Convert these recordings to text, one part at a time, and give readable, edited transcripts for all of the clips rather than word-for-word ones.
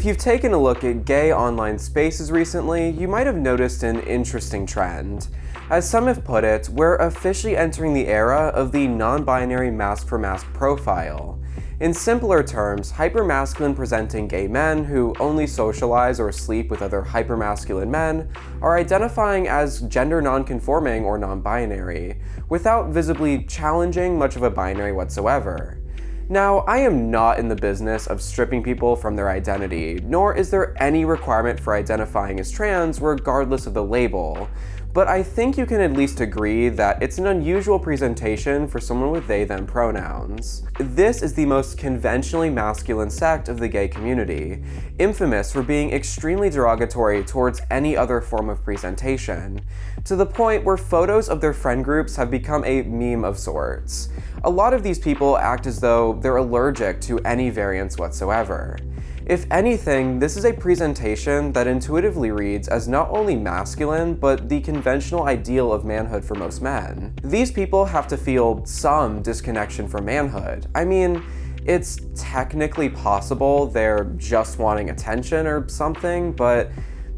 If you've taken a look at gay online spaces recently, you might have noticed an interesting trend. As some have put it, we're officially entering the era of the non-binary mask-for-mask profile. In simpler terms, hypermasculine presenting gay men who only socialize or sleep with other hypermasculine men are identifying as gender non-conforming or non-binary, without visibly challenging much of a binary whatsoever. Now, I am not in the business of stripping people from their identity, nor is there any requirement for identifying as trans regardless of the label, but I think you can at least agree that it's an unusual presentation for someone with they/them pronouns. This is the most conventionally masculine sect of the gay community, infamous for being extremely derogatory towards any other form of presentation, to the point where photos of their friend groups have become a meme of sorts. A lot of these people act as though they're allergic to any variance whatsoever. If anything, this is a presentation that intuitively reads as not only masculine, but the conventional ideal of manhood for most men. These people have to feel some disconnection from manhood. I mean, it's technically possible they're just wanting attention or something, but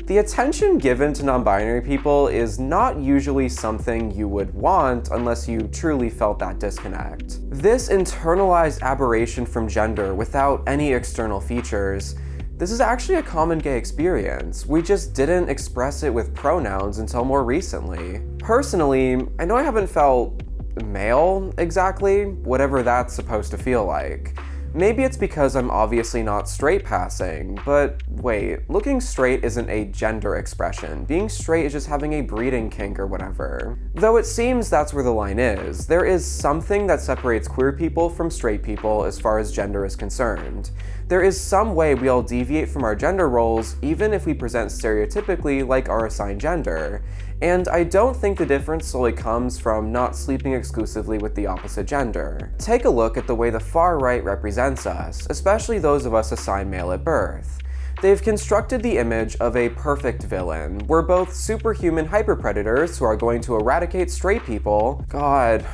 the attention given to non-binary people is not usually something you would want unless you truly felt that disconnect. This internalized aberration from gender without any external features, this is actually a common gay experience. We just didn't express it with pronouns until more recently. Personally, I know I haven't felt male exactly, whatever that's supposed to feel like. Maybe it's because I'm obviously not straight passing, but wait, looking straight isn't a gender expression. Being straight is just having a breeding kink or whatever. Though it seems that's where the line is. There is something that separates queer people from straight people as far as gender is concerned. There is some way we all deviate from our gender roles, even if we present stereotypically like our assigned gender. And I don't think the difference solely comes from not sleeping exclusively with the opposite gender. Take a look at the way the far right represents us, especially those of us assigned male at birth. They've constructed the image of a perfect villain. We're both superhuman hyperpredators who are going to eradicate straight people. God,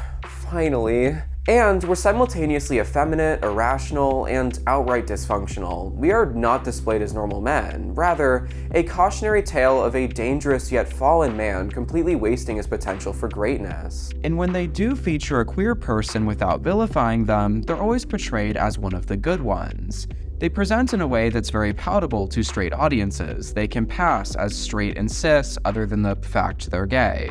finally. And we're simultaneously effeminate, irrational, and outright dysfunctional. We are not displayed as normal men, rather, a cautionary tale of a dangerous yet fallen man completely wasting his potential for greatness. And when they do feature a queer person without vilifying them, they're always portrayed as one of the good ones. They present in a way that's very palatable to straight audiences. They can pass as straight and cis other than the fact they're gay.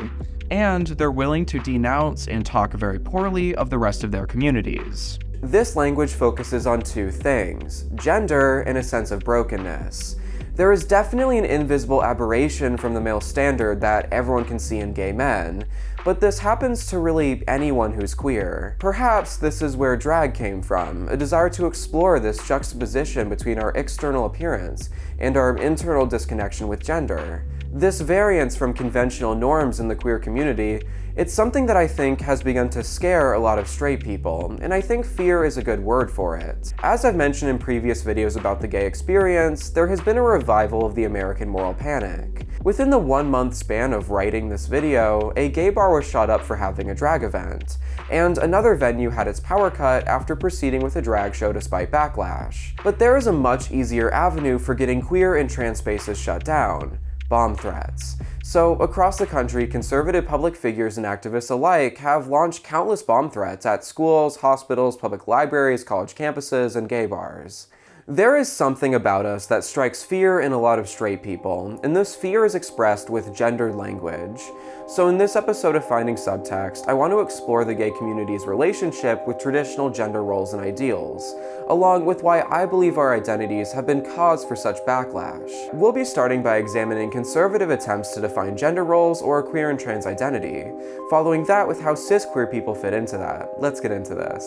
And they're willing to denounce and talk very poorly of the rest of their communities. This language focuses on two things: gender and a sense of brokenness. There is definitely an invisible aberration from the male standard that everyone can see in gay men, but this happens to really anyone who's queer. Perhaps this is where drag came from, a desire to explore this juxtaposition between our external appearance and our internal disconnection with gender. This variance from conventional norms in the queer community, it's something that I think has begun to scare a lot of straight people, and I think fear is a good word for it. As I've mentioned in previous videos about the gay experience, there has been a revival of the American moral panic. Within the 1-month span of writing this video, a gay bar was shot up for having a drag event, and another venue had its power cut after proceeding with a drag show despite backlash. But there is a much easier avenue for getting queer and trans spaces shut down: bomb threats. So across the country, conservative public figures and activists alike have launched countless bomb threats at schools, hospitals, public libraries, college campuses, and gay bars. There is something about us that strikes fear in a lot of straight people, and this fear is expressed with gendered language. So in this episode of Finding Subtext, I want to explore the gay community's relationship with traditional gender roles and ideals, along with why I believe our identities have been cause for such backlash. We'll be starting by examining conservative attempts to define gender roles or queer and trans identity, following that with how cis queer people fit into that. Let's get into this.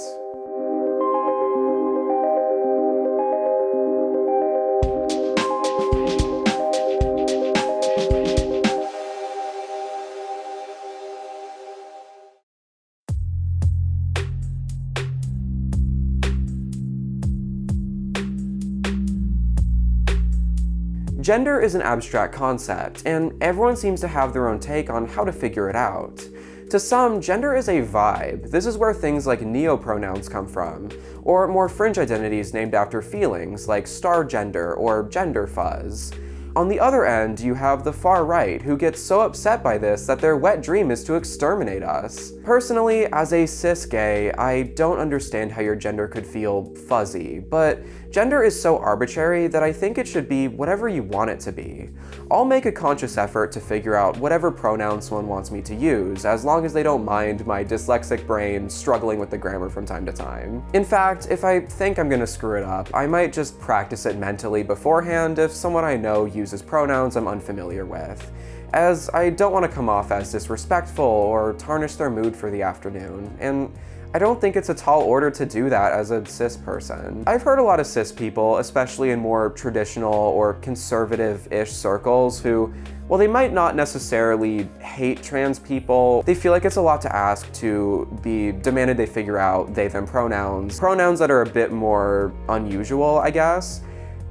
Gender is an abstract concept, and everyone seems to have their own take on how to figure it out. To some, gender is a vibe. This is where things like neopronouns come from, or more fringe identities named after feelings like star gender or gender fuzz. On the other end, you have the far right, who gets so upset by this that their wet dream is to exterminate us. Personally, as a cis gay, I don't understand how your gender could feel fuzzy, but gender is so arbitrary that I think it should be whatever you want it to be. I'll make a conscious effort to figure out whatever pronoun someone wants me to use, as long as they don't mind my dyslexic brain struggling with the grammar from time to time. In fact, if I think I'm gonna screw it up, I might just practice it mentally beforehand if someone I know uses pronouns I'm unfamiliar with, as I don't want to come off as disrespectful or tarnish their mood for the afternoon, and I don't think it's a tall order to do that as a cis person. I've heard a lot of cis people, especially in more traditional or conservative-ish circles, who, while they might not necessarily hate trans people, they feel like it's a lot to ask to be demanded they figure out they/them pronouns that are a bit more unusual, I guess.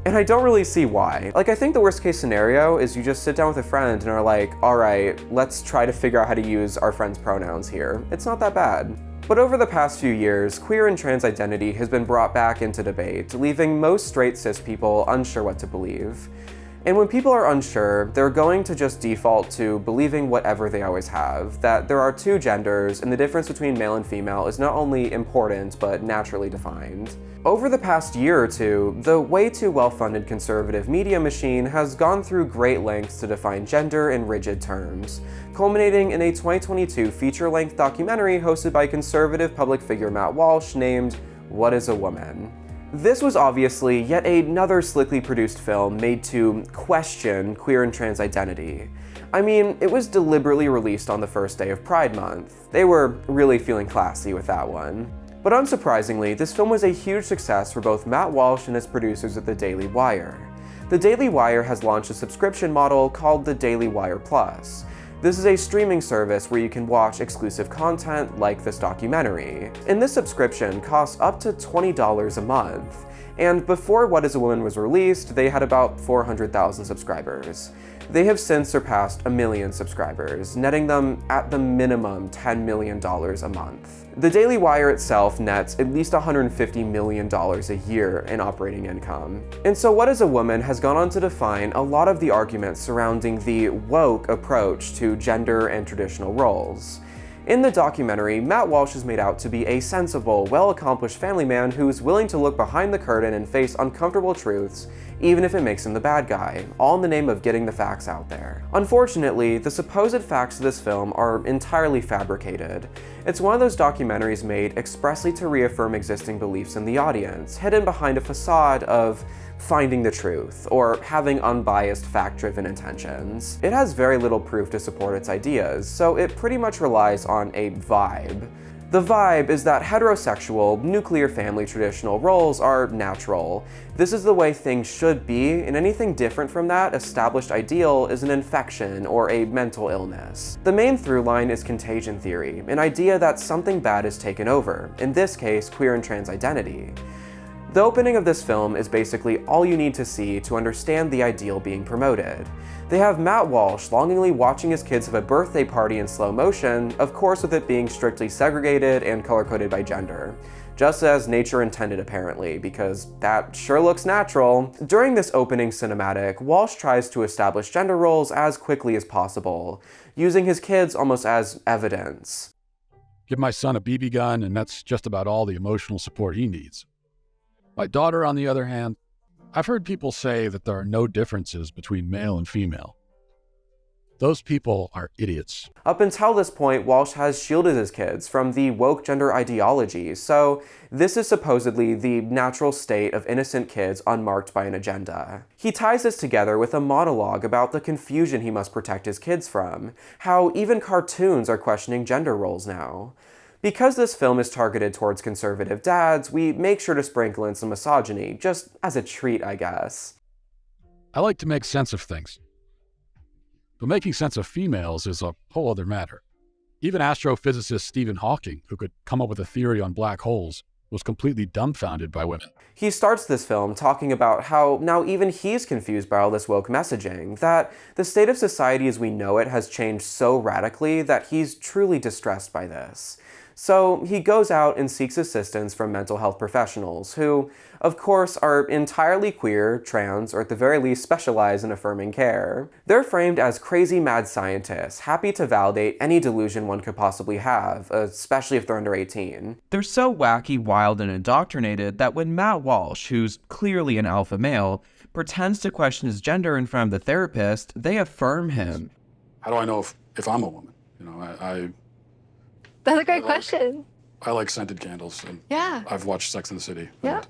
And I don't really see why. Like, I think the worst case scenario is you just sit down with a friend and are like, all right, let's try to figure out how to use our friend's pronouns here. It's not that bad. But over the past few years, queer and trans identity has been brought back into debate, leaving most straight cis people unsure what to believe. And when people are unsure, they're going to just default to believing whatever they always have, that there are two genders and the difference between male and female is not only important, but naturally defined. Over the past year or two, the way too well-funded conservative media machine has gone through great lengths to define gender in rigid terms, culminating in a 2022 feature-length documentary hosted by conservative public figure Matt Walsh named What is a Woman? This was obviously yet another slickly produced film made to question queer and trans identity. I mean, it was deliberately released on the first day of Pride Month. They were really feeling classy with that one. But unsurprisingly, this film was a huge success for both Matt Walsh and his producers at The Daily Wire. The Daily Wire has launched a subscription model called The Daily Wire Plus. This is a streaming service where you can watch exclusive content like this documentary. And this subscription costs up to $20 a month. And before What is a Woman was released, they had about 400,000 subscribers. They have since surpassed 1 million subscribers, netting them at the minimum $10 million a month. The Daily Wire itself nets at least $150 million a year in operating income. And so What is a Woman has gone on to define a lot of the arguments surrounding the woke approach to gender and traditional roles. In the documentary, Matt Walsh is made out to be a sensible, well-accomplished family man who's willing to look behind the curtain and face uncomfortable truths, even if it makes him the bad guy, all in the name of getting the facts out there. Unfortunately, the supposed facts of this film are entirely fabricated. It's one of those documentaries made expressly to reaffirm existing beliefs in the audience, hidden behind a facade of finding the truth, or having unbiased, fact-driven intentions. It has very little proof to support its ideas, so it pretty much relies on a vibe. The vibe is that heterosexual, nuclear family traditional roles are natural. This is the way things should be, and anything different from that established ideal is an infection or a mental illness. The main through line is contagion theory, an idea that something bad is taken over, in this case, queer and trans identity. The opening of this film is basically all you need to see to understand the ideal being promoted. They have Matt Walsh longingly watching his kids have a birthday party in slow motion, of course with it being strictly segregated and color-coded by gender. Just as nature intended apparently, because that sure looks natural. During this opening cinematic, Walsh tries to establish gender roles as quickly as possible, using his kids almost as evidence. Give my son a BB gun and that's just about all the emotional support he needs. My daughter, on the other hand, I've heard people say that there are no differences between male and female. Those people are idiots. Up until this point, Walsh has shielded his kids from the woke gender ideology, so this is supposedly the natural state of innocent kids unmarked by an agenda. He ties this together with a monologue about the confusion he must protect his kids from, how even cartoons are questioning gender roles now. Because this film is targeted towards conservative dads, we make sure to sprinkle in some misogyny, just as a treat, I guess. I like to make sense of things. But making sense of females is a whole other matter. Even astrophysicist Stephen Hawking, who could come up with a theory on black holes, was completely dumbfounded by women. He starts this film talking about how now even he's confused by all this woke messaging, that the state of society as we know it has changed so radically that he's truly distressed by this. So he goes out and seeks assistance from mental health professionals who, of course, are entirely queer, trans, or at the very least specialize in affirming care. They're framed as crazy mad scientists, happy to validate any delusion one could possibly have, especially if they're under 18. They're so wacky, wild, and indoctrinated that when Matt Walsh, who's clearly an alpha male, pretends to question his gender in front of the therapist, they affirm him. How do I know if I'm a woman? You know, That's a great question. I like scented candles, and Yeah. I've watched Sex and the City. Yeah.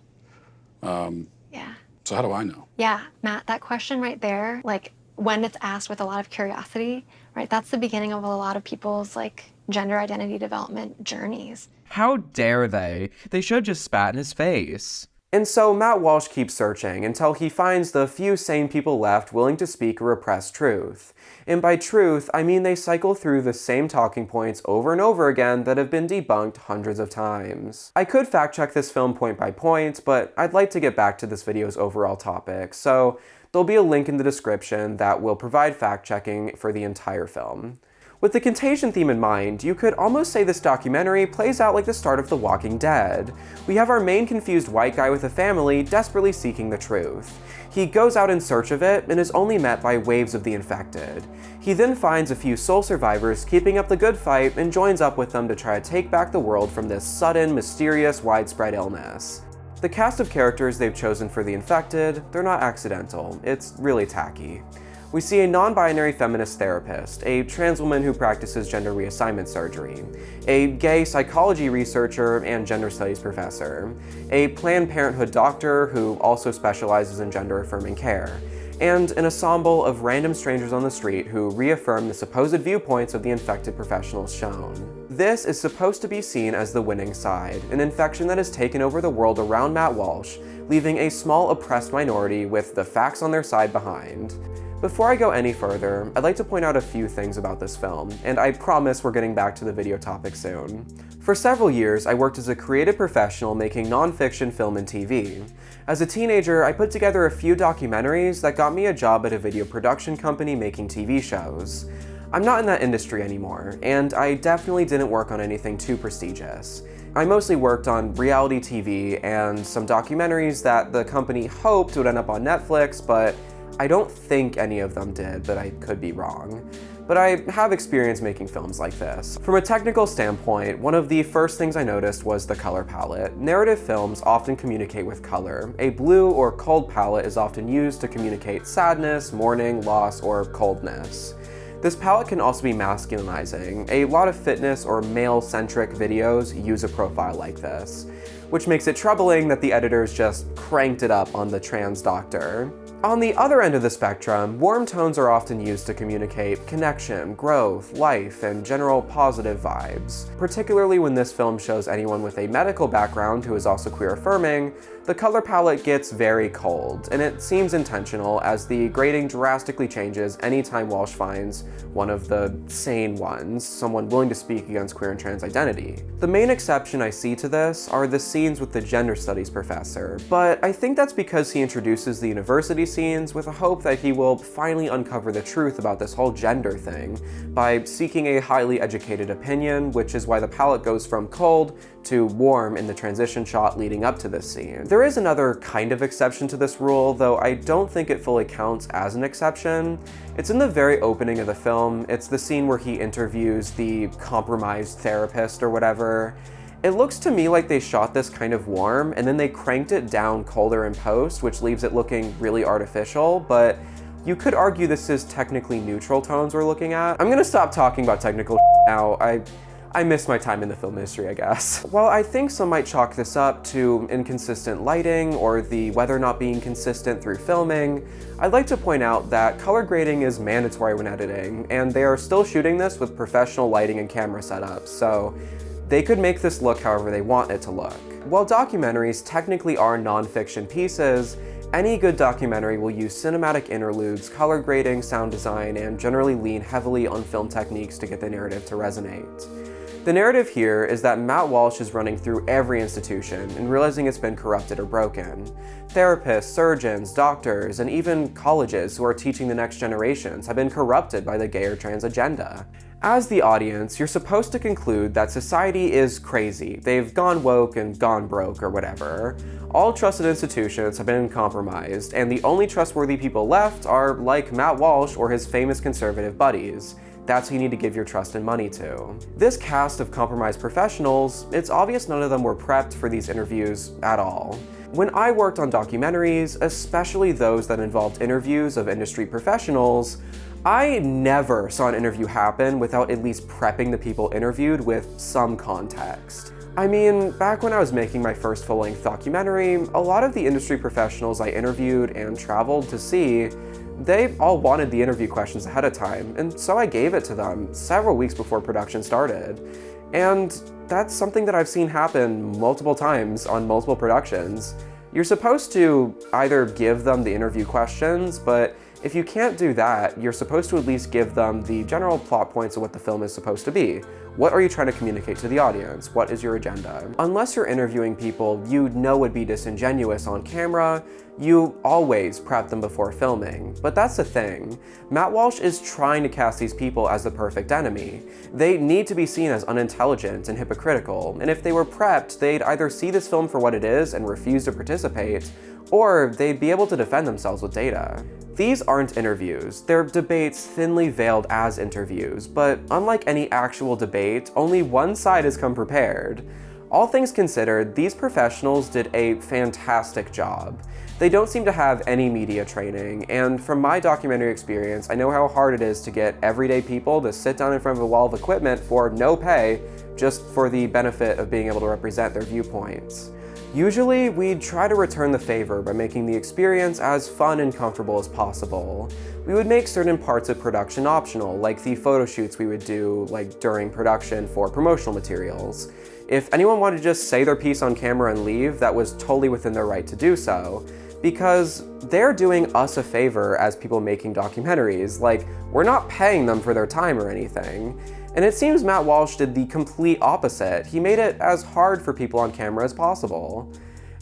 Yeah. So how do I know? Yeah, Matt, that question right there, like when it's asked with a lot of curiosity, right, that's the beginning of a lot of people's like gender identity development journeys. How dare they? They should have just spat in his face. And so Matt Walsh keeps searching until he finds the few sane people left willing to speak a repressed truth. And by truth, I mean they cycle through the same talking points over and over again that have been debunked hundreds of times. I could fact check this film point by point, but I'd like to get back to this video's overall topic, so there'll be a link in the description that will provide fact checking for the entire film. With the contagion theme in mind, you could almost say this documentary plays out like the start of The Walking Dead. We have our main confused white guy with a family desperately seeking the truth. He goes out in search of it and is only met by waves of the infected. He then finds a few sole survivors keeping up the good fight and joins up with them to try to take back the world from this sudden, mysterious, widespread illness. The cast of characters they've chosen for the infected, they're not accidental. It's really tacky. We see a non-binary feminist therapist, a trans woman who practices gender reassignment surgery, a gay psychology researcher and gender studies professor, a Planned Parenthood doctor who also specializes in gender-affirming care, and an ensemble of random strangers on the street who reaffirm the supposed viewpoints of the infected professionals shown. This is supposed to be seen as the winning side, an infection that has taken over the world around Matt Walsh, leaving a small oppressed minority with the facts on their side behind. Before I go any further, I'd like to point out a few things about this film, and I promise we're getting back to the video topic soon. For several years, I worked as a creative professional making non-fiction film and TV. As a teenager, I put together a few documentaries that got me a job at a video production company making TV shows. I'm not in that industry anymore, and I definitely didn't work on anything too prestigious. I mostly worked on reality TV and some documentaries that the company hoped would end up on Netflix, but I don't think any of them did, but I could be wrong. But I have experience making films like this. From a technical standpoint, one of the first things I noticed was the color palette. Narrative films often communicate with color. A blue or cold palette is often used to communicate sadness, mourning, loss, or coldness. This palette can also be masculinizing. A lot of fitness or male-centric videos use a profile like this, which makes it troubling that the editors just cranked it up on the trans doctor. On the other end of the spectrum, warm tones are often used to communicate connection, growth, life, and general positive vibes. Particularly when this film shows anyone with a medical background who is also queer-affirming, the color palette gets very cold, and it seems intentional as the grading drastically changes anytime Walsh finds one of the sane ones, someone willing to speak against queer and trans identity. The main exception I see to this are the scenes with the gender studies professor, but I think that's because he introduces the university scenes with a hope that he will finally uncover the truth about this whole gender thing by seeking a highly educated opinion, which is why the palette goes from cold to warm in the transition shot leading up to this scene. There is another kind of exception to this rule, though I don't think it fully counts as an exception. It's in the very opening of the film. It's the scene where he interviews the compromised therapist or whatever. It looks to me like they shot this kind of warm and then they cranked it down colder in post, which leaves it looking really artificial, but you could argue this is technically neutral tones we're looking at. I'm gonna stop talking about technical now. I miss my time in the film industry, I guess. While I think some might chalk this up to inconsistent lighting or the weather not being consistent through filming, I'd like to point out that color grading is mandatory when editing, and they are still shooting this with professional lighting and camera setups, so they could make this look however they want it to look. While documentaries technically are non-fiction pieces, any good documentary will use cinematic interludes, color grading, sound design, and generally lean heavily on film techniques to get the narrative to resonate. The narrative here is that Matt Walsh is running through every institution and realizing it's been corrupted or broken. Therapists, surgeons, doctors, and even colleges who are teaching the next generations have been corrupted by the gay or trans agenda. As the audience, you're supposed to conclude that society is crazy. They've gone woke and gone broke or whatever. All trusted institutions have been compromised, and the only trustworthy people left are like Matt Walsh or his famous conservative buddies. That's who you need to give your trust and money to. This cast of compromised professionals, it's obvious none of them were prepped for these interviews at all. When I worked on documentaries, especially those that involved interviews of industry professionals, I never saw an interview happen without at least prepping the people interviewed with some context. I mean, back when I was making my first full-length documentary, a lot of the industry professionals I interviewed and traveled to see, they all wanted the interview questions ahead of time, and so I gave it to them several weeks before production started. And that's something that I've seen happen multiple times on multiple productions. You're supposed to either give them the interview questions, but if you can't do that, you're supposed to at least give them the general plot points of what the film is supposed to be. What are you trying to communicate to the audience? What is your agenda? Unless you're interviewing people you know would be disingenuous on camera, you always prep them before filming. But that's the thing. Matt Walsh is trying to cast these people as the perfect enemy. They need to be seen as unintelligent and hypocritical, and if they were prepped, they'd either see this film for what it is and refuse to participate, or they'd be able to defend themselves with data. These aren't interviews, they're debates thinly veiled as interviews, but unlike any actual debate, only one side has come prepared. All things considered, these professionals did a fantastic job. They don't seem to have any media training, and from my documentary experience, I know how hard it is to get everyday people to sit down in front of a wall of equipment for no pay, just for the benefit of being able to represent their viewpoints. Usually, we'd try to return the favor by making the experience as fun and comfortable as possible. We would make certain parts of production optional, like the photo shoots we would do during production for promotional materials. If anyone wanted to just say their piece on camera and leave, that was totally within their right to do so, because they're doing us a favor as people making documentaries. We're not paying them for their time or anything. And it seems Matt Walsh did the complete opposite. He made it as hard for people on camera as possible.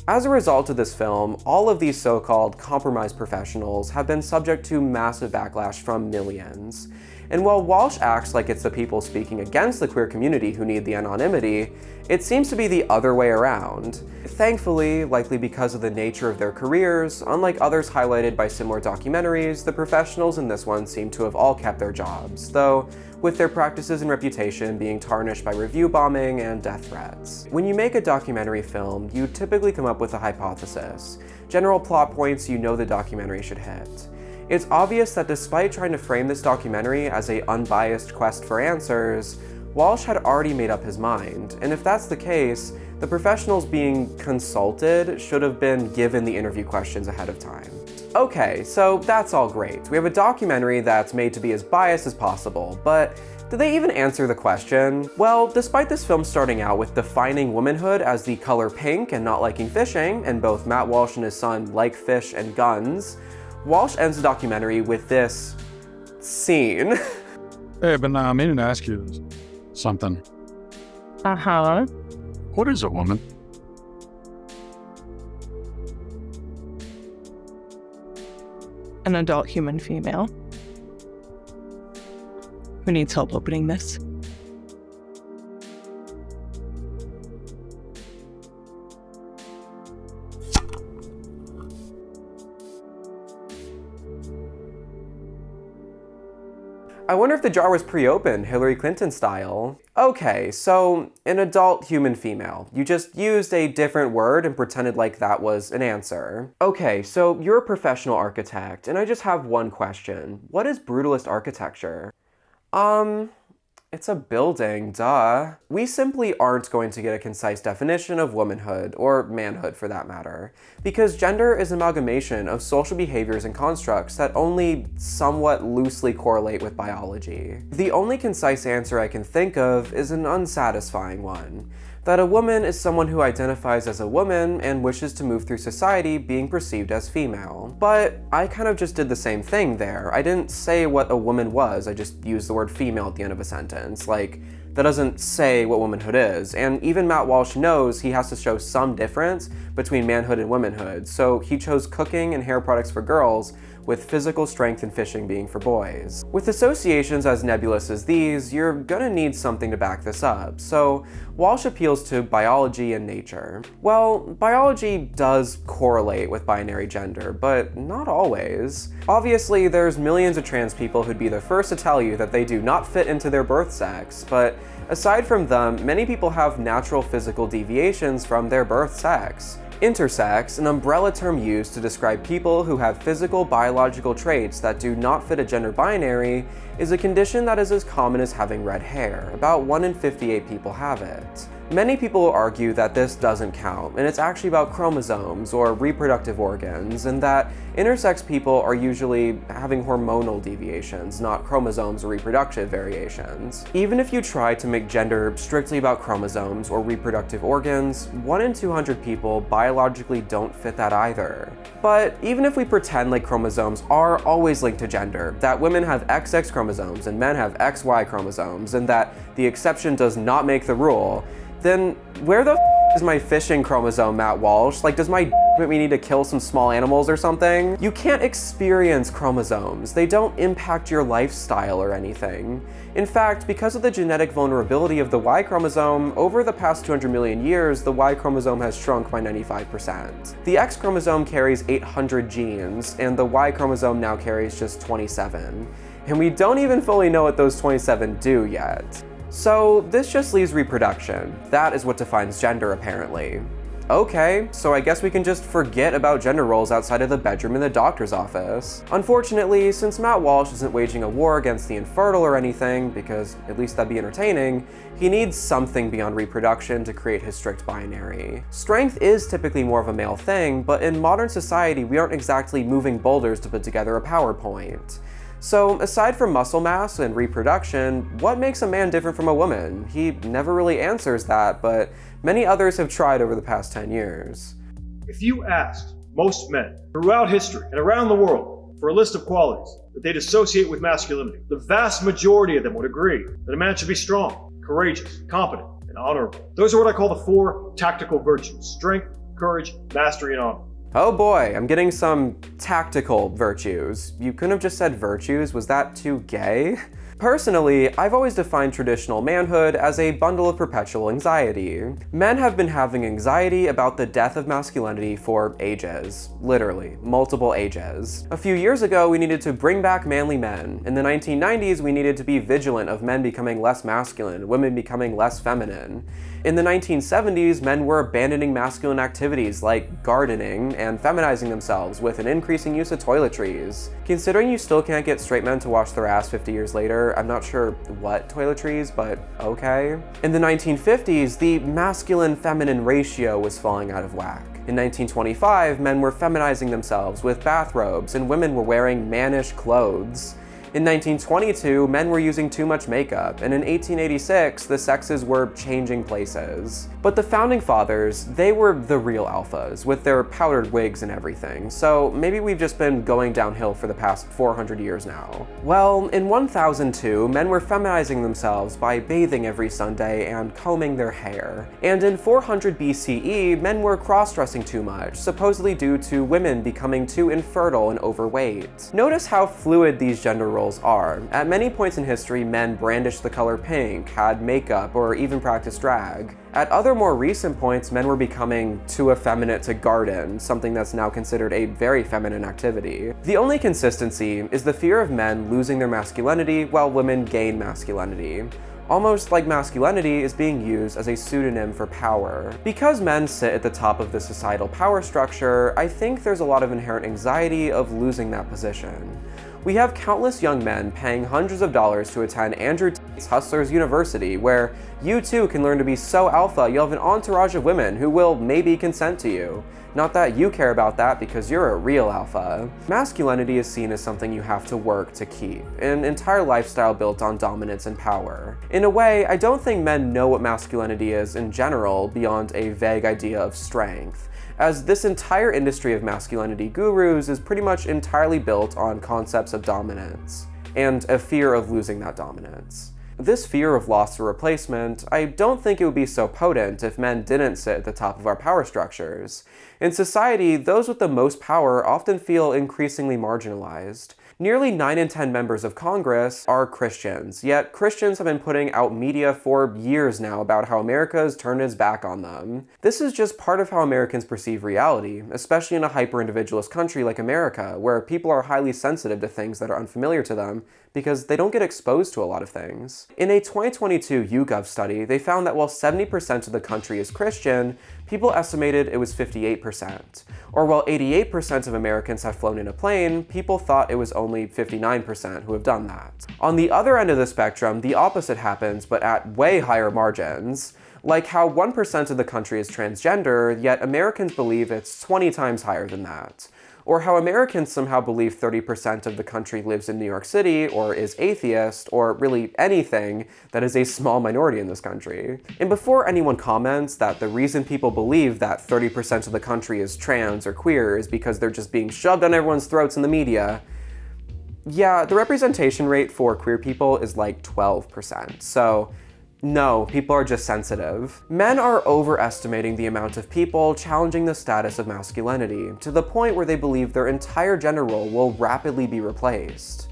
As a result of this film, all of these so-called compromised professionals have been subject to massive backlash from millions. And while Walsh acts like it's the people speaking against the queer community who need the anonymity, it seems to be the other way around. Thankfully, likely because of the nature of their careers, unlike others highlighted by similar documentaries, the professionals in this one seem to have all kept their jobs, though with their practices and reputation being tarnished by review bombing and death threats. When you make a documentary film, you typically come up with a hypothesis, general plot points you know the documentary should hit. It's obvious that despite trying to frame this documentary as an unbiased quest for answers, Walsh had already made up his mind, and if that's the case, the professionals being consulted should have been given the interview questions ahead of time. Okay, so that's all great. We have a documentary that's made to be as biased as possible, but did they even answer the question? Well, despite this film starting out with defining womanhood as the color pink and not liking fishing, and both Matt Walsh and his son like fish and guns, Walsh ends the documentary with this scene. Hey, I've been meaning to ask you something. Uh-huh. What is a woman? An adult human female. Who needs help opening this? I wonder if the jar was pre-opened, Hillary Clinton style. Okay, so an adult human female. You just used a different word and pretended like that was an answer. Okay, so you're a professional architect, and I just have one question. What is brutalist architecture? It's a building, duh. We simply aren't going to get a concise definition of womanhood, or manhood for that matter, because gender is an amalgamation of social behaviors and constructs that only somewhat loosely correlate with biology. The only concise answer I can think of is an unsatisfying one, that a woman is someone who identifies as a woman and wishes to move through society being perceived as female. But I kind of just did the same thing there. I didn't say what a woman was, I just used the word female at the end of a sentence. Like, That doesn't say what womanhood is, and even Matt Walsh knows he has to show some difference between manhood and womanhood, so he chose cooking and hair products for girls, with physical strength and fishing being for boys. With associations as nebulous as these, you're gonna need something to back this up, so Walsh appeals to biology and nature. Well, biology does correlate with binary gender, but not always. Obviously, there's millions of trans people who'd be the first to tell you that they do not fit into their birth sex, but aside from them, many people have natural physical deviations from their birth sex. Intersex, an umbrella term used to describe people who have physical biological traits that do not fit a gender binary, is a condition that is as common as having red hair. About 1 in 58 people have it. Many people will argue that this doesn't count, and it's actually about chromosomes or reproductive organs, and that intersex people are usually having hormonal deviations, not chromosomes or reproductive variations. Even if you try to make gender strictly about chromosomes or reproductive organs, 1 in 200 people biologically don't fit that either. But even if we pretend like chromosomes are always linked to gender, that women have XX chromosomes and men have XY chromosomes, and that the exception does not make the rule, then where the is my fishing chromosome, Matt Walsh? Like, does my make me need to kill some small animals or something? You can't experience chromosomes. They don't impact your lifestyle or anything. In fact, because of the genetic vulnerability of the Y chromosome, over the past 200 million years, the Y chromosome has shrunk by 95%. The X chromosome carries 800 genes, and the Y chromosome now carries just 27. And we don't even fully know what those 27 do yet. So this just leaves reproduction. That is what defines gender, apparently. Okay, so I guess we can just forget about gender roles outside of the bedroom in the doctor's office. Unfortunately, since Matt Walsh isn't waging a war against the infertile or anything, because at least that'd be entertaining, he needs something beyond reproduction to create his strict binary. Strength is typically more of a male thing, but in modern society, we aren't exactly moving boulders to put together a PowerPoint. So aside from muscle mass and reproduction, what makes a man different from a woman? He never really answers that, but many others have tried over the past 10 years. If you asked most men throughout history and around the world for a list of qualities that they'd associate with masculinity, the vast majority of them would agree that a man should be strong, courageous, competent, and honorable. Those are what I call the 4 tactical virtues: strength, courage, mastery, and honor. Oh boy, I'm getting some tactical virtues. You couldn't have just said virtues, was that too gay? Personally, I've always defined traditional manhood as a bundle of perpetual anxiety. Men have been having anxiety about the death of masculinity for ages. Literally, multiple ages. A few years ago, we needed to bring back manly men. In the 1990s, we needed to be vigilant of men becoming less masculine, women becoming less feminine. In the 1970s, men were abandoning masculine activities like gardening and feminizing themselves with an increasing use of toiletries. Considering you still can't get straight men to wash their ass 50 years later, I'm not sure what toiletries, but okay. In the 1950s, the masculine-feminine ratio was falling out of whack. In 1925, men were feminizing themselves with bathrobes and women were wearing mannish clothes. In 1922, men were using too much makeup, and in 1886, the sexes were changing places. But the Founding Fathers, they were the real alphas, with their powdered wigs and everything, so maybe we've just been going downhill for the past 400 years now. Well, in 1002, men were feminizing themselves by bathing every Sunday and combing their hair. And in 400 BCE, men were cross-dressing too much, supposedly due to women becoming too infertile and overweight. Notice how fluid these gender roles are. At many points in history, men brandished the color pink, had makeup, or even practiced drag. At other more recent points, men were becoming too effeminate to garden, something that's now considered a very feminine activity. The only consistency is the fear of men losing their masculinity while women gain masculinity. Almost like masculinity is being used as a pseudonym for power. Because men sit at the top of the societal power structure, I think there's a lot of inherent anxiety of losing that position. We have countless young men paying hundreds of dollars to attend Andrew Tate's Hustlers University, where you too can learn to be so alpha you'll have an entourage of women who will maybe consent to you. Not that you care about that because you're a real alpha. Masculinity is seen as something you have to work to keep, an entire lifestyle built on dominance and power. In a way, I don't think men know what masculinity is in general beyond a vague idea of strength, as this entire industry of masculinity gurus is pretty much entirely built on concepts of dominance, and a fear of losing that dominance. This fear of loss or replacement, I don't think it would be so potent if men didn't sit at the top of our power structures. In society, those with the most power often feel increasingly marginalized. Nearly 9 in 10 members of Congress are Christians, yet Christians have been putting out media for years now about how America has turned its back on them. This is just part of how Americans perceive reality, especially in a hyper-individualist country like America, where people are highly sensitive to things that are unfamiliar to them because they don't get exposed to a lot of things. In a 2022 YouGov study, they found that while 70% of the country is Christian, people estimated it was 58%. Or while 88% of Americans have flown in a plane, people thought it was only 59% who have done that. On the other end of the spectrum, the opposite happens, but at way higher margins. Like how 1% of the country is transgender, yet Americans believe it's 20 times higher than that. Or how Americans somehow believe 30% of the country lives in New York City, or is atheist, or really anything that is a small minority in this country. And before anyone comments that the reason people believe that 30% of the country is trans or queer is because they're just being shoved down everyone's throats in the media, yeah, the representation rate for queer people is like 12%, so no, people are just sensitive. Men are overestimating the amount of people challenging the status of masculinity, to the point where they believe their entire gender role will rapidly be replaced.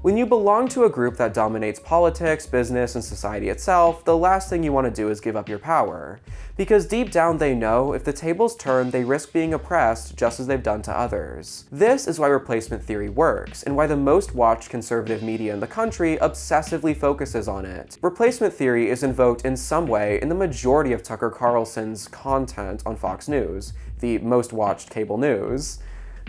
When you belong to a group that dominates politics, business, and society itself, the last thing you want to do is give up your power. Because deep down they know if the tables turn, they risk being oppressed just as they've done to others. This is why replacement theory works, and why the most watched conservative media in the country obsessively focuses on it. Replacement theory is invoked in some way in the majority of Tucker Carlson's content on Fox News, the most watched cable news.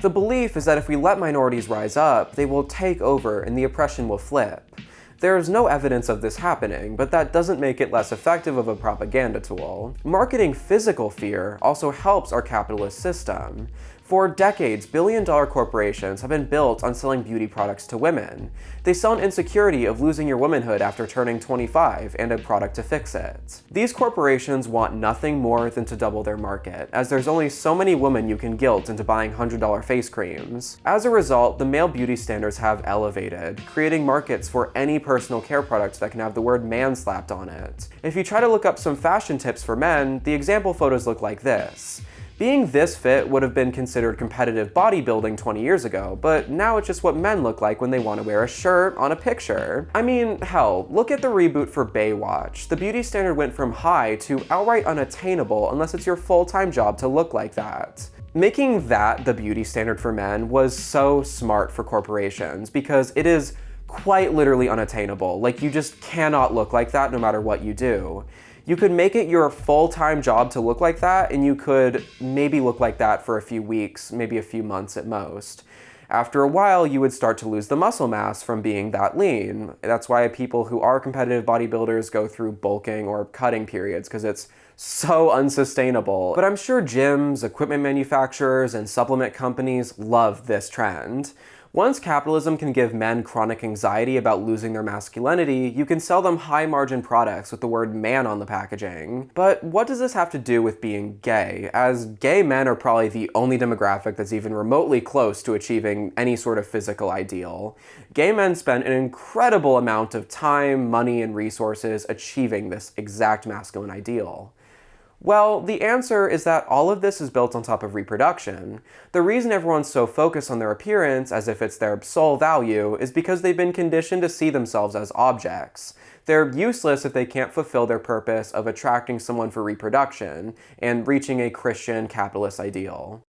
The belief is that if we let minorities rise up, they will take over and the oppression will flip. There is no evidence of this happening, but that doesn't make it less effective of a propaganda tool. Marketing physical fear also helps our capitalist system. For decades, billion-dollar corporations have been built on selling beauty products to women. They sell an insecurity of losing your womanhood after turning 25 and a product to fix it. These corporations want nothing more than to double their market, as there's only so many women you can guilt into buying $100 face creams. As a result, the male beauty standards have elevated, creating markets for any personal care product that can have the word man slapped on it. If you try to look up some fashion tips for men, the example photos look like this. Being this fit would have been considered competitive bodybuilding 20 years ago, but now it's just what men look like when they want to wear a shirt on a picture. I mean, hell, look at the reboot for Baywatch. The beauty standard went from high to outright unattainable unless it's your full-time job to look like that. Making that the beauty standard for men was so smart for corporations because it is quite literally unattainable. Like, you just cannot look like that no matter what you do. You could make it your full-time job to look like that, and you could maybe look like that for a few weeks, maybe a few months at most. After a while, you would start to lose the muscle mass from being that lean. That's why people who are competitive bodybuilders go through bulking or cutting periods, because it's so unsustainable. But I'm sure gyms, equipment manufacturers, and supplement companies love this trend. Once capitalism can give men chronic anxiety about losing their masculinity, you can sell them high-margin products with the word man on the packaging. But what does this have to do with being gay, as gay men are probably the only demographic that's even remotely close to achieving any sort of physical ideal? Gay men spend an incredible amount of time, money, and resources achieving this exact masculine ideal. Well, the answer is that all of this is built on top of reproduction. The reason everyone's so focused on their appearance as if it's their sole value is because they've been conditioned to see themselves as objects. They're useless if they can't fulfill their purpose of attracting someone for reproduction and reaching a Christian capitalist ideal.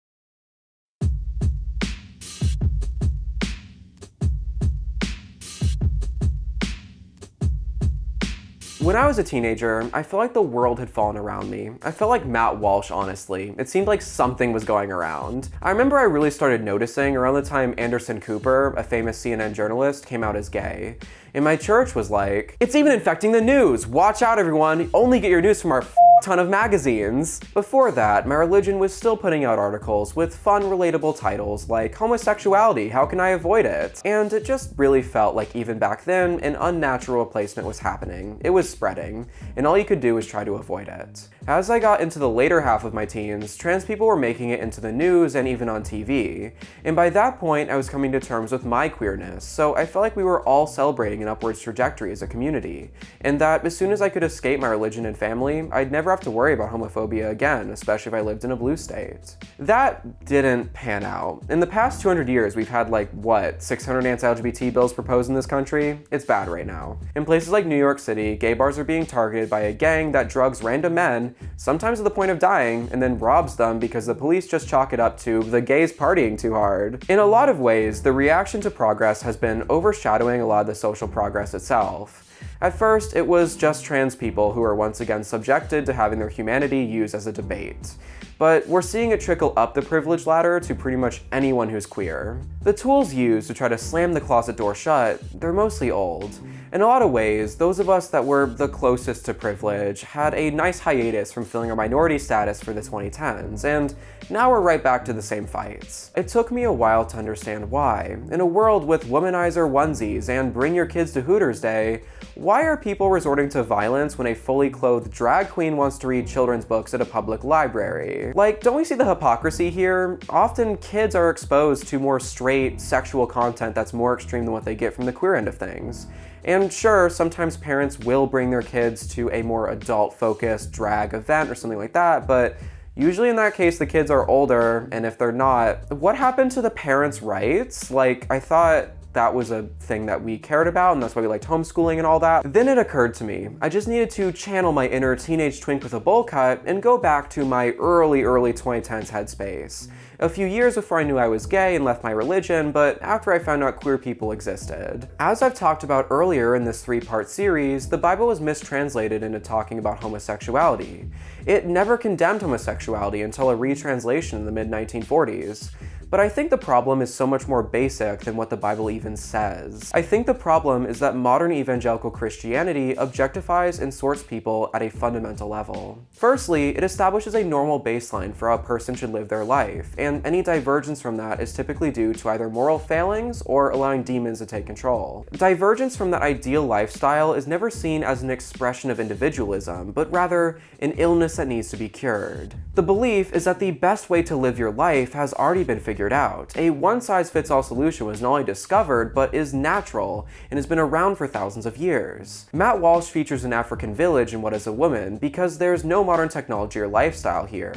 When I was a teenager, I felt like the world had fallen around me. I felt like Matt Walsh, honestly. It seemed like something was going around. I remember I really started noticing around the time Anderson Cooper, a famous CNN journalist, came out as gay. And my church was like, "It's even infecting the news! Watch out, everyone! Only get your news from our ton of magazines. Before that, my religion was still putting out articles with fun, relatable titles like homosexuality, how can I avoid it? And it just really felt like even back then, an unnatural replacement was happening. It was spreading, and all you could do was try to avoid it. As I got into the later half of my teens, trans people were making it into the news and even on TV. And by that point, I was coming to terms with my queerness, so I felt like we were all celebrating an upwards trajectory as a community, and that as soon as I could escape my religion and family, I'd never have to worry about homophobia again, especially if I lived in a blue state. That didn't pan out. In the past 200 years, we've had like, what, 600 anti-LGBT bills proposed in this country? It's bad right now. In places like New York City, gay bars are being targeted by a gang that drugs random men, sometimes to the point of dying, and then robs them because the police just chalk it up to the gays partying too hard. In a lot of ways, the reaction to progress has been overshadowing a lot of the social progress itself. At first, it was just trans people who are once again subjected to having their humanity used as a debate. But we're seeing it trickle up the privilege ladder to pretty much anyone who's queer. The tools used to try to slam the closet door shut, they're mostly old. In a lot of ways, those of us that were the closest to privilege had a nice hiatus from filling our minority status for the 2010s, and now we're right back to the same fights. It took me a while to understand why. In a world with womanizer onesies and bring your kids to Hooters Day, why are people resorting to violence when a fully clothed drag queen wants to read children's books at a public library? Like, don't we see the hypocrisy here? Often kids are exposed to more straight, sexual content that's more extreme than what they get from the queer end of things. And sure, sometimes parents will bring their kids to a more adult-focused drag event or something like that, but usually in that case, the kids are older, and if they're not, what happened to the parents' rights? Like, I thought that was a thing that we cared about, and that's why we liked homeschooling and all that. Then it occurred to me, I just needed to channel my inner teenage twink with a bowl cut and go back to my early 2010s headspace. A few years before I knew I was gay and left my religion, but after I found out queer people existed. As I've talked about earlier in this 3-part series, the Bible was mistranslated into talking about homosexuality. It never condemned homosexuality until a retranslation in the mid-1940s. But I think the problem is so much more basic than what the Bible even says. I think the problem is that modern evangelical Christianity objectifies and sorts people at a fundamental level. Firstly, it establishes a normal baseline for how a person should live their life, and any divergence from that is typically due to either moral failings or allowing demons to take control. Divergence from that ideal lifestyle is never seen as an expression of individualism, but rather an illness that needs to be cured. The belief is that the best way to live your life has already been figured out. A one-size-fits-all solution was not only discovered, but is natural and has been around for thousands of years. Matt Walsh features an African village in What is a Woman because there's no modern technology or lifestyle here.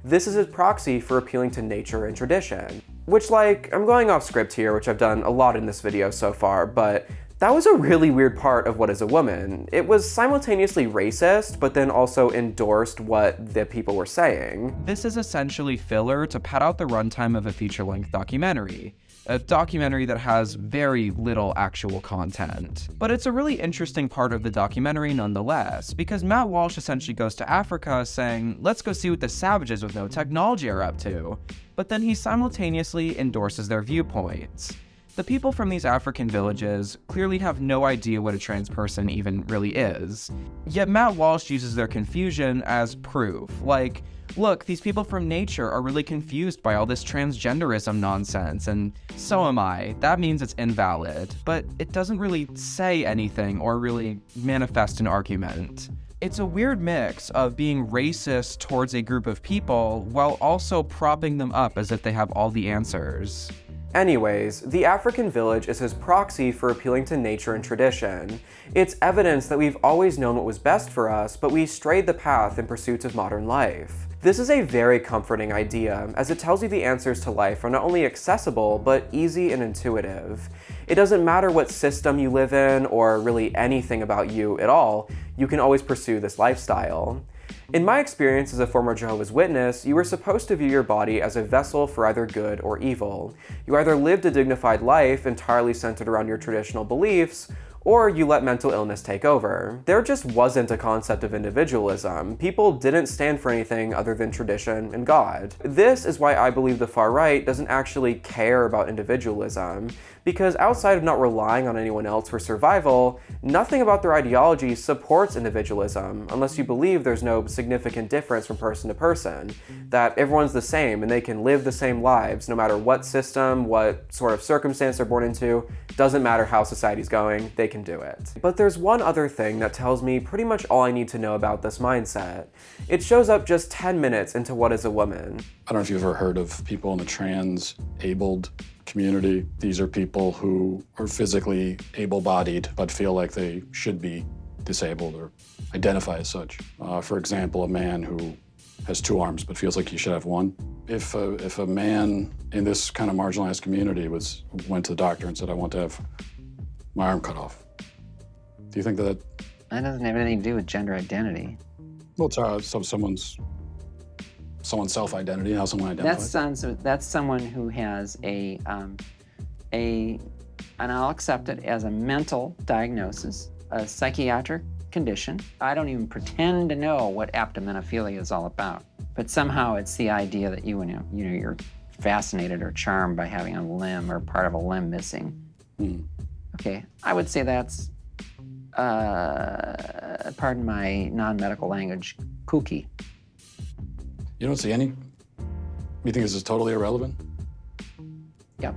This is his proxy for appealing to nature and tradition. Which, like, I'm going off script here, which I've done a lot in this video so far, but that was a really weird part of What is a Woman. It was simultaneously racist, but then also endorsed what the people were saying. This is essentially filler to pad out the runtime of a feature-length documentary. A documentary that has very little actual content. But it's a really interesting part of the documentary nonetheless, because Matt Walsh essentially goes to Africa saying, let's go see what the savages with no technology are up to. But then he simultaneously endorses their viewpoints. The people from these African villages clearly have no idea what a trans person even really is. Yet Matt Walsh uses their confusion as proof. Like, look, these people from nature are really confused by all this transgenderism nonsense, and so am I. That means it's invalid. But it doesn't really say anything or really manifest an argument. It's a weird mix of being racist towards a group of people while also propping them up as if they have all the answers. Anyways, the African village is his proxy for appealing to nature and tradition. It's evidence that we've always known what was best for us, but we strayed the path in pursuit of modern life. This is a very comforting idea, as it tells you the answers to life are not only accessible, but easy and intuitive. It doesn't matter what system you live in, or really anything about you at all, you can always pursue this lifestyle. In my experience as a former Jehovah's Witness, you were supposed to view your body as a vessel for either good or evil. You either lived a dignified life entirely centered around your traditional beliefs, or you let mental illness take over. There just wasn't a concept of individualism. People didn't stand for anything other than tradition and God. This is why I believe the far right doesn't actually care about individualism, because outside of not relying on anyone else for survival, nothing about their ideology supports individualism, unless you believe there's no significant difference from person to person, that everyone's the same and they can live the same lives no matter what system, what sort of circumstance they're born into, doesn't matter how society's going, they can do it. But there's one other thing that tells me pretty much all I need to know about this mindset. It shows up just 10 minutes into What is a Woman? I don't know if you've ever heard of people in the trans-abled community. These are people who are physically able-bodied but feel like they should be disabled or identify as such. For example, a man who has 2 arms but feels like he should have 1. If a man in this kind of marginalized community went to the doctor and said, I want to have my arm cut off, do you think that doesn't have anything to do with gender identity? Well, it's someone's self-identity, how someone identifies. That's someone who has and I'll accept it as a mental diagnosis, a psychiatric condition. I don't even pretend to know what aptomenophilia is all about, but somehow it's the idea that you're fascinated or charmed by having a limb or part of a limb missing. Okay, I would say that's, pardon my non-medical language, kooky. You don't see any? You think this is totally irrelevant? Yep.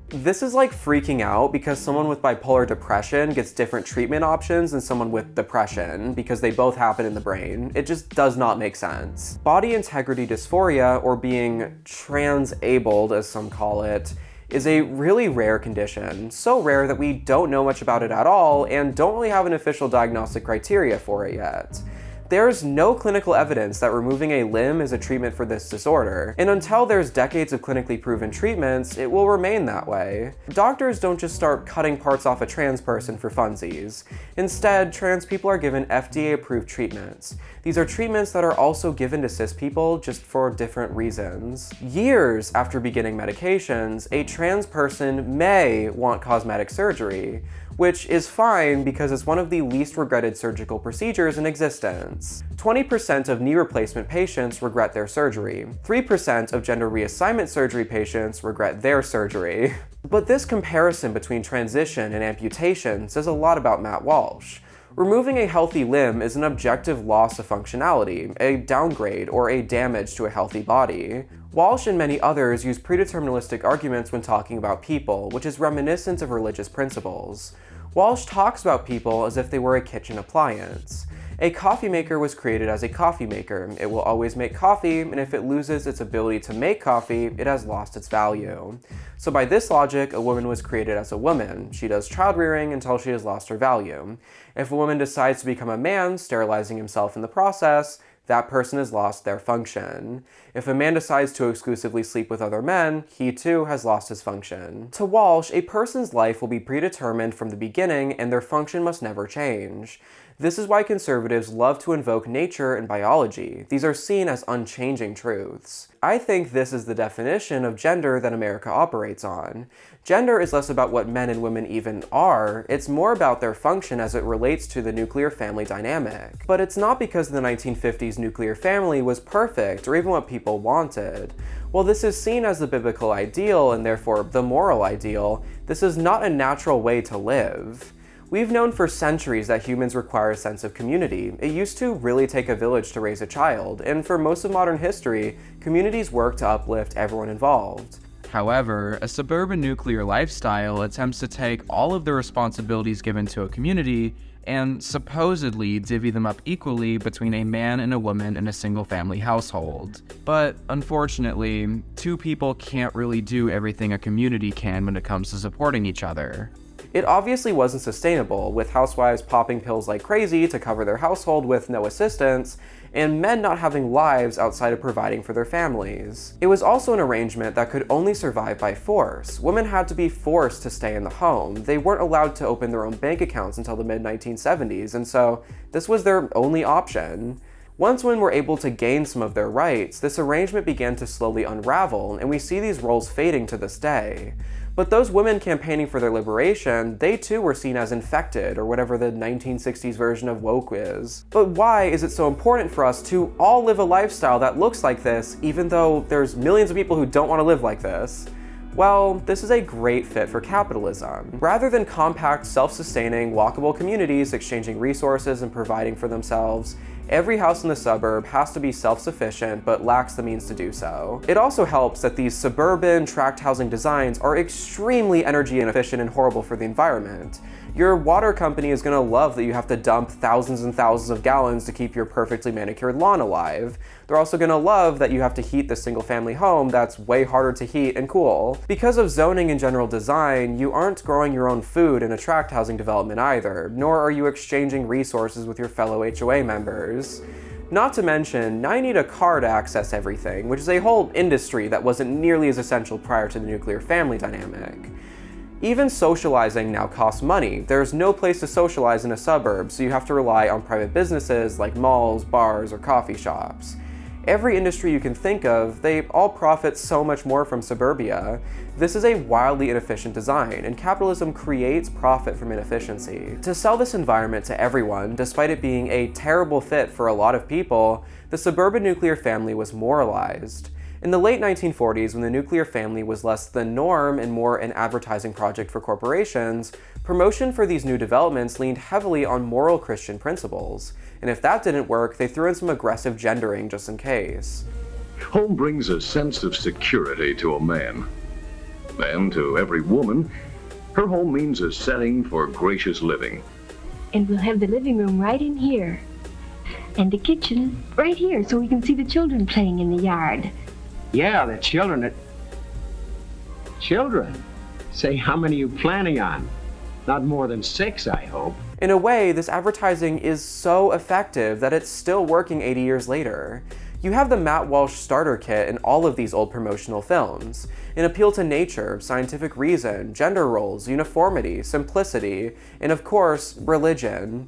This is like freaking out because someone with bipolar depression gets different treatment options than someone with depression because they both happen in the brain. It just does not make sense. Body integrity dysphoria, or being trans-abled as some call it, is a really rare condition. So rare that we don't know much about it at all and don't really have an official diagnostic criteria for it yet. There's no clinical evidence that removing a limb is a treatment for this disorder, and until there's decades of clinically proven treatments, it will remain that way. Doctors don't just start cutting parts off a trans person for funsies. Instead, trans people are given FDA-approved treatments. These are treatments that are also given to cis people just for different reasons. Years after beginning medications, a trans person may want cosmetic surgery, which is fine because it's one of the least regretted surgical procedures in existence. 20% of knee replacement patients regret their surgery. 3% of gender reassignment surgery patients regret their surgery. But this comparison between transition and amputation says a lot about Matt Walsh. Removing a healthy limb is an objective loss of functionality, a downgrade, or a damage to a healthy body. Walsh and many others use predeterministic arguments when talking about people, which is reminiscent of religious principles. Walsh talks about people as if they were a kitchen appliance. A coffee maker was created as a coffee maker. It will always make coffee, and if it loses its ability to make coffee, it has lost its value. So by this logic, a woman was created as a woman. She does child rearing until she has lost her value. If a woman decides to become a man, sterilizing himself in the process, that person has lost their function. If a man decides to exclusively sleep with other men, he too has lost his function. To Walsh, a person's life will be predetermined from the beginning and their function must never change. This is why conservatives love to invoke nature and biology. These are seen as unchanging truths. I think this is the definition of gender that America operates on. Gender is less about what men and women even are, it's more about their function as it relates to the nuclear family dynamic. But it's not because the 1950s nuclear family was perfect or even what people wanted. While this is seen as the biblical ideal and therefore the moral ideal, this is not a natural way to live. We've known for centuries that humans require a sense of community. It used to really take a village to raise a child, and for most of modern history, communities work to uplift everyone involved. However, a suburban nuclear lifestyle attempts to take all of the responsibilities given to a community and supposedly divvy them up equally between a man and a woman in a single-family household. But unfortunately, 2 people can't really do everything a community can when it comes to supporting each other. It obviously wasn't sustainable, with housewives popping pills like crazy to cover their household with no assistance, and men not having lives outside of providing for their families. It was also an arrangement that could only survive by force. Women had to be forced to stay in the home. They weren't allowed to open their own bank accounts until the mid-1970s, and so this was their only option. Once women were able to gain some of their rights, this arrangement began to slowly unravel, and we see these roles fading to this day. But those women campaigning for their liberation, they too were seen as infected, or whatever the 1960s version of woke is. But why is it so important for us to all live a lifestyle that looks like this, even though there's millions of people who don't want to live like this? Well, this is a great fit for capitalism. Rather than compact, self-sustaining, walkable communities exchanging resources and providing for themselves, every house in the suburb has to be self-sufficient but lacks the means to do so. It also helps that these suburban, tract housing designs are extremely energy inefficient and horrible for the environment. Your water company is going to love that you have to dump thousands and thousands of gallons to keep your perfectly manicured lawn alive. They're also going to love that you have to heat this single-family home that's way harder to heat and cool. Because of zoning and general design, you aren't growing your own food in a tract housing development either, nor are you exchanging resources with your fellow HOA members. Not to mention, now you need a car to access everything, which is a whole industry that wasn't nearly as essential prior to the nuclear family dynamic. Even socializing now costs money. There's no place to socialize in a suburb, so you have to rely on private businesses like malls, bars, or coffee shops. Every industry you can think of, they all profit so much more from suburbia. This is a wildly inefficient design, and capitalism creates profit from inefficiency. To sell this environment to everyone, despite it being a terrible fit for a lot of people, the suburban nuclear family was moralized. In the late 1940s, when the nuclear family was less the norm and more an advertising project for corporations, promotion for these new developments leaned heavily on moral Christian principles. And if that didn't work, they threw in some aggressive gendering just in case. Home brings a sense of security to a man. And to every woman, her home means a setting for gracious living. And we'll have the living room right in here. And the kitchen right here so we can see the children playing in the yard. Yeah, the children. Children? Say, how many are you planning on? Not more than 6, I hope. In a way, this advertising is so effective that it's still working 80 years later. You have the Matt Walsh starter kit in all of these old promotional films. An appeal to nature, scientific reason, gender roles, uniformity, simplicity, and of course, religion.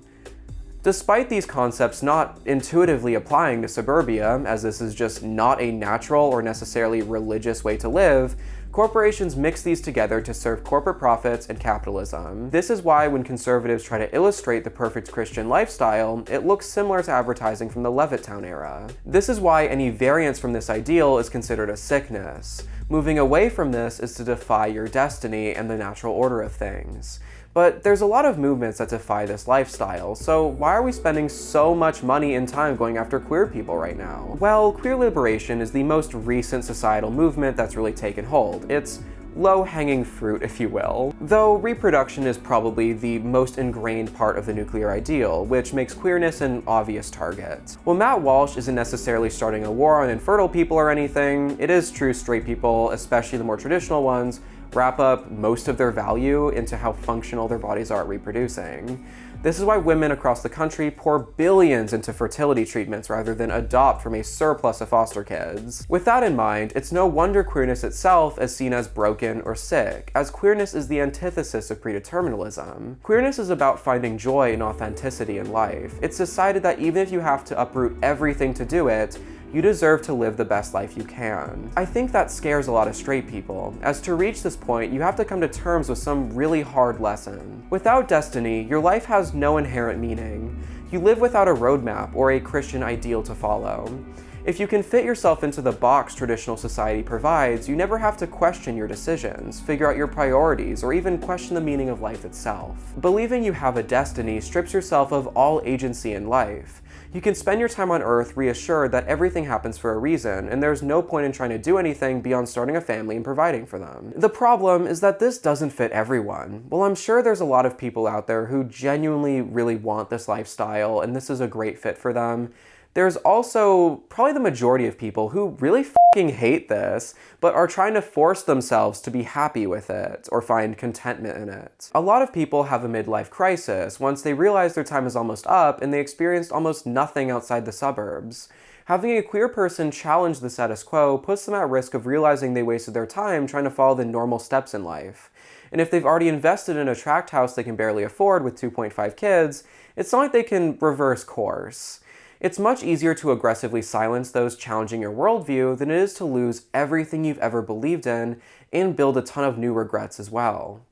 Despite these concepts not intuitively applying to suburbia, as this is just not a natural or necessarily religious way to live, corporations mix these together to serve corporate profits and capitalism. This is why when conservatives try to illustrate the perfect Christian lifestyle, it looks similar to advertising from the Levittown era. This is why any variance from this ideal is considered a sickness. Moving away from this is to defy your destiny and the natural order of things. But there's a lot of movements that defy this lifestyle, so why are we spending so much money and time going after queer people right now? Well, queer liberation is the most recent societal movement that's really taken hold. It's low-hanging fruit, if you will. Though reproduction is probably the most ingrained part of the nuclear ideal, which makes queerness an obvious target. While Matt Walsh isn't necessarily starting a war on infertile people or anything, it is true straight people, especially the more traditional ones, wrap up most of their value into how functional their bodies are at reproducing. This is why women across the country pour billions into fertility treatments rather than adopt from a surplus of foster kids. With that in mind, it's no wonder queerness itself is seen as broken or sick, as queerness is the antithesis of predeterminalism. Queerness is about finding joy and authenticity in life. It's decided that even if you have to uproot everything to do it, you deserve to live the best life you can. I think that scares a lot of straight people, as to reach this point, you have to come to terms with some really hard lesson. Without destiny, your life has no inherent meaning. You live without a roadmap or a Christian ideal to follow. If you can fit yourself into the box traditional society provides, you never have to question your decisions, figure out your priorities, or even question the meaning of life itself. Believing you have a destiny strips yourself of all agency in life. You can spend your time on Earth reassured that everything happens for a reason, and there's no point in trying to do anything beyond starting a family and providing for them. The problem is that this doesn't fit everyone. While I'm sure there's a lot of people out there who genuinely really want this lifestyle, and this is a great fit for them, there's also probably the majority of people who really fucking hate this, but are trying to force themselves to be happy with it, or find contentment in it. A lot of people have a midlife crisis once they realize their time is almost up and they experienced almost nothing outside the suburbs. Having a queer person challenge the status quo puts them at risk of realizing they wasted their time trying to follow the normal steps in life. And if they've already invested in a tract house they can barely afford with 2.5 kids, it's not like they can reverse course. It's much easier to aggressively silence those challenging your worldview than it is to lose everything you've ever believed in and build a ton of new regrets as well.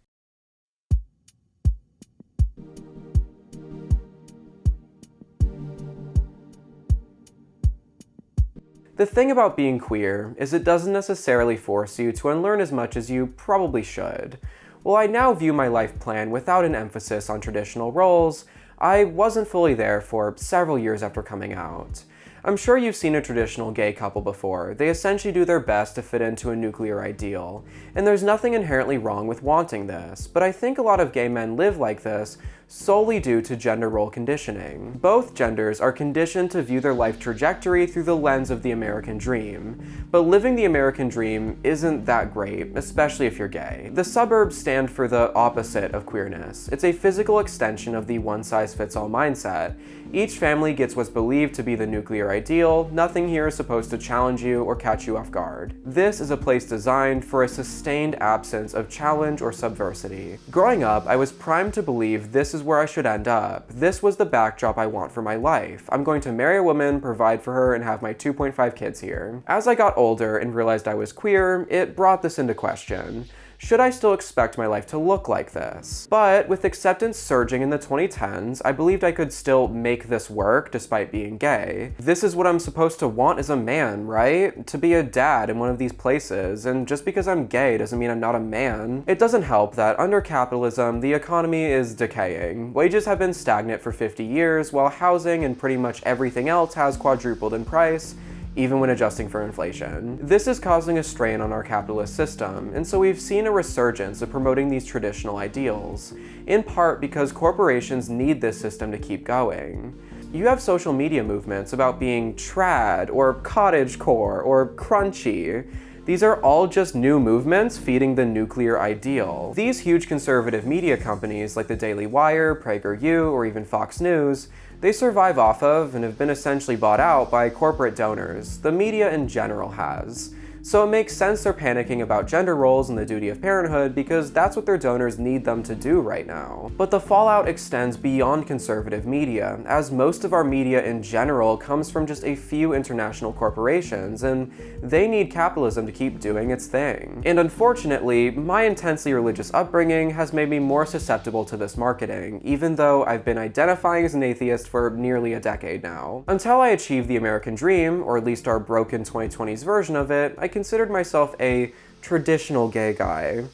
The thing about being queer is it doesn't necessarily force you to unlearn as much as you probably should. While I now view my life plan without an emphasis on traditional roles, I wasn't fully there for several years after coming out. I'm sure you've seen a traditional gay couple before. They essentially do their best to fit into a nuclear ideal, and there's nothing inherently wrong with wanting this, but I think a lot of gay men live like this solely due to gender role conditioning. Both genders are conditioned to view their life trajectory through the lens of the American dream, but living the American dream isn't that great, especially if you're gay. The suburbs stand for the opposite of queerness. It's a physical extension of the one-size-fits-all mindset. Each family gets what's believed to be the nuclear ideal. Nothing here is supposed to challenge you or catch you off guard. This is a place designed for a sustained absence of challenge or subversity. Growing up, I was primed to believe this is where I should end up. This was the backdrop I want for my life. I'm going to marry a woman, provide for her, and have my 2.5 kids here. As I got older and realized I was queer, it brought this into question. Should I still expect my life to look like this? But with acceptance surging in the 2010s, I believed I could still make this work despite being gay. This is what I'm supposed to want as a man, right? To be a dad in one of these places, and just because I'm gay doesn't mean I'm not a man. It doesn't help that under capitalism, the economy is decaying. Wages have been stagnant for 50 years, while housing and pretty much everything else has quadrupled in price, even when adjusting for inflation. This is causing a strain on our capitalist system, and so we've seen a resurgence of promoting these traditional ideals, in part because corporations need this system to keep going. You have social media movements about being trad, or cottagecore, or crunchy. These are all just new movements feeding the nuclear ideal. These huge conservative media companies like the Daily Wire, PragerU, or even Fox News, they survive off of and have been essentially bought out by corporate donors. The media in general has. So it makes sense they're panicking about gender roles and the duty of parenthood because that's what their donors need them to do right now. But the fallout extends beyond conservative media, as most of our media in general comes from just a few international corporations, and they need capitalism to keep doing its thing. And unfortunately, my intensely religious upbringing has made me more susceptible to this marketing, even though I've been identifying as an atheist for nearly a decade now. Until I achieved the American dream, or at least our broken 2020s version of it, I considered myself a traditional gay guy.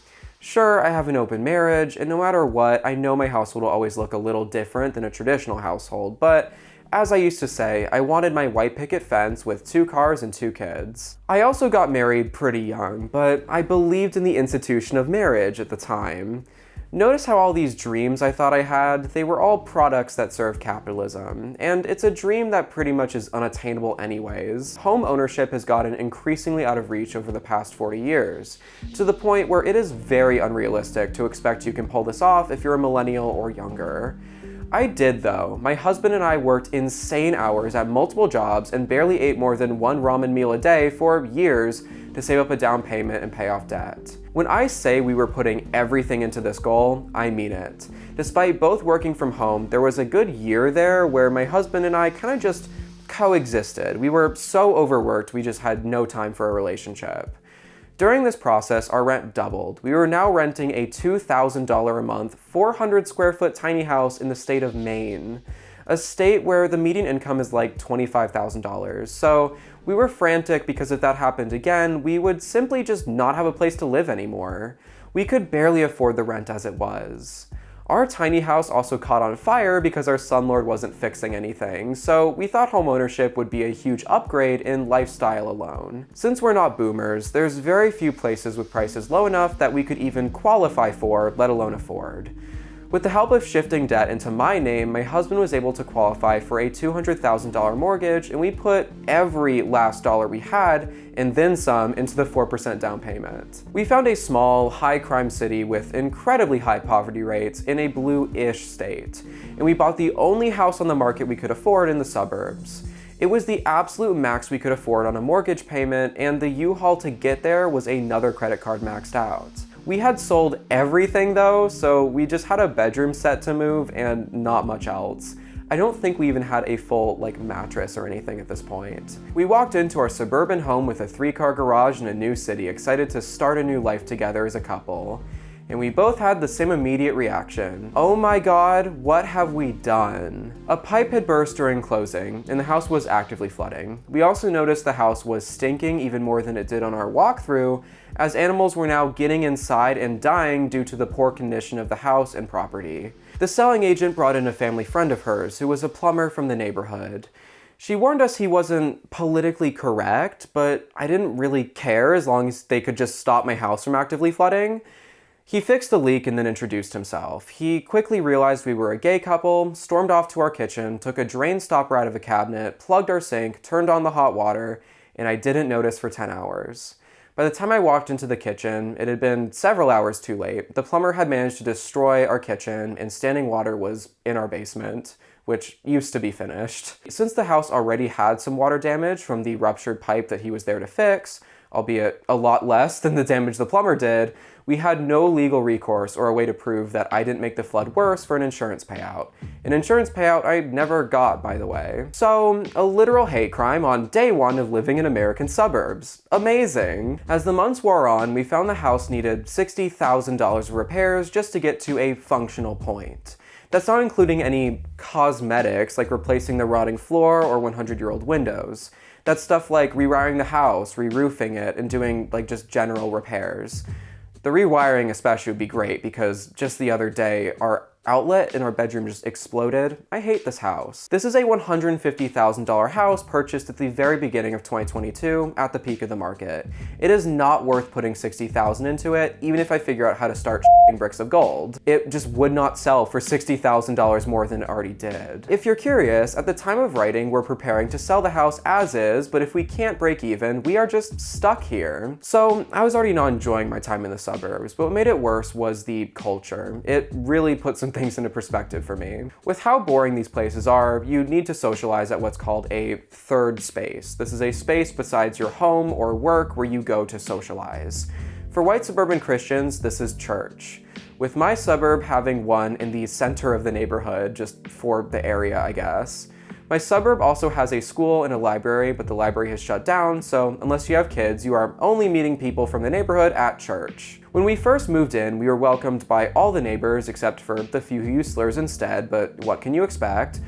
Sure, I have an open marriage, and no matter what, I know my household will always look a little different than a traditional household, but as I used to say, I wanted my white picket fence with 2 cars and 2 kids. I also got married pretty young, but I believed in the institution of marriage at the time. Notice how all these dreams I thought I had, they were all products that serve capitalism, and it's a dream that pretty much is unattainable anyways. Home ownership has gotten increasingly out of reach over the past 40 years, to the point where it is very unrealistic to expect you can pull this off if you're a millennial or younger. I did though. My husband and I worked insane hours at multiple jobs and barely ate more than 1 ramen meal a day for years to save up a down payment and pay off debt. When I say we were putting everything into this goal, I mean it. Despite both working from home, there was a good year there where my husband and I kind of just coexisted. We were so overworked, we just had no time for a relationship. During this process, our rent doubled. We were now renting a $2,000 a month, 400 square foot tiny house in the state of Maine, a state where the median income is like $25,000. So we were frantic because if that happened again, we would simply just not have a place to live anymore. We could barely afford the rent as it was. Our tiny house also caught on fire because our slumlord wasn't fixing anything, so we thought homeownership would be a huge upgrade in lifestyle alone. Since we're not boomers, there's very few places with prices low enough that we could even qualify for, let alone afford. With the help of shifting debt into my name, my husband was able to qualify for a $200,000 mortgage, and we put every last dollar we had, and then some, into the 4% down payment. We found a small, high-crime city with incredibly high poverty rates in a blue-ish state, and we bought the only house on the market we could afford in the suburbs. It was the absolute max we could afford on a mortgage payment, and the U-Haul to get there was another credit card maxed out. We had sold everything though, so we just had a bedroom set to move and not much else. I don't think we even had a full, mattress or anything at this point. We walked into our suburban home with a 3-car garage in a new city, excited to start a new life together as a couple. And we both had the same immediate reaction. Oh my god, what have we done? A pipe had burst during closing, and the house was actively flooding. We also noticed the house was stinking even more than it did on our walkthrough, as animals were now getting inside and dying due to the poor condition of the house and property. The selling agent brought in a family friend of hers, who was a plumber from the neighborhood. She warned us he wasn't politically correct, but I didn't really care as long as they could just stop my house from actively flooding. He fixed the leak and then introduced himself. He quickly realized we were a gay couple, stormed off to our kitchen, took a drain stopper out of a cabinet, plugged our sink, turned on the hot water, and I didn't notice for 10 hours. By the time I walked into the kitchen, it had been several hours too late. The plumber had managed to destroy our kitchen, and standing water was in our basement, which used to be finished. Since the house already had some water damage from the ruptured pipe that he was there to fix, albeit a lot less than the damage the plumber did, we had no legal recourse or a way to prove that I didn't make the flood worse for an insurance payout. An insurance payout I never got, by the way. So, a literal hate crime on day 1 of living in American suburbs. Amazing! As the months wore on, we found the house needed $60,000 of repairs just to get to a functional point. That's not including any cosmetics like replacing the rotting floor or 100-year-old windows. That's stuff like rewiring the house, re-roofing it, and doing just general repairs. The rewiring especially would be great because just the other day, our outlet in our bedroom just exploded. I hate this house. This is a $150,000 house purchased at the very beginning of 2022 at the peak of the market. It is not worth putting $60,000 into it, even if I figure out how to start bricks of gold. It just would not sell for $60,000 more than it already did. If you're curious, at the time of writing, we're preparing to sell the house as is, but if we can't break even, we are just stuck here. So I was already not enjoying my time in the suburbs, but what made it worse was the culture. It really put some things into perspective for me. With how boring these places are, you need to socialize at what's called a third space. This is a space besides your home or work where you go to socialize. For white suburban Christians, this is church. With my suburb having one in the center of the neighborhood, just for the area, I guess. My suburb also has a school and a library, but the library has shut down, so unless you have kids, you are only meeting people from the neighborhood at church. When we first moved in, we were welcomed by all the neighbors except for the few who use slurs instead, but what can you expect?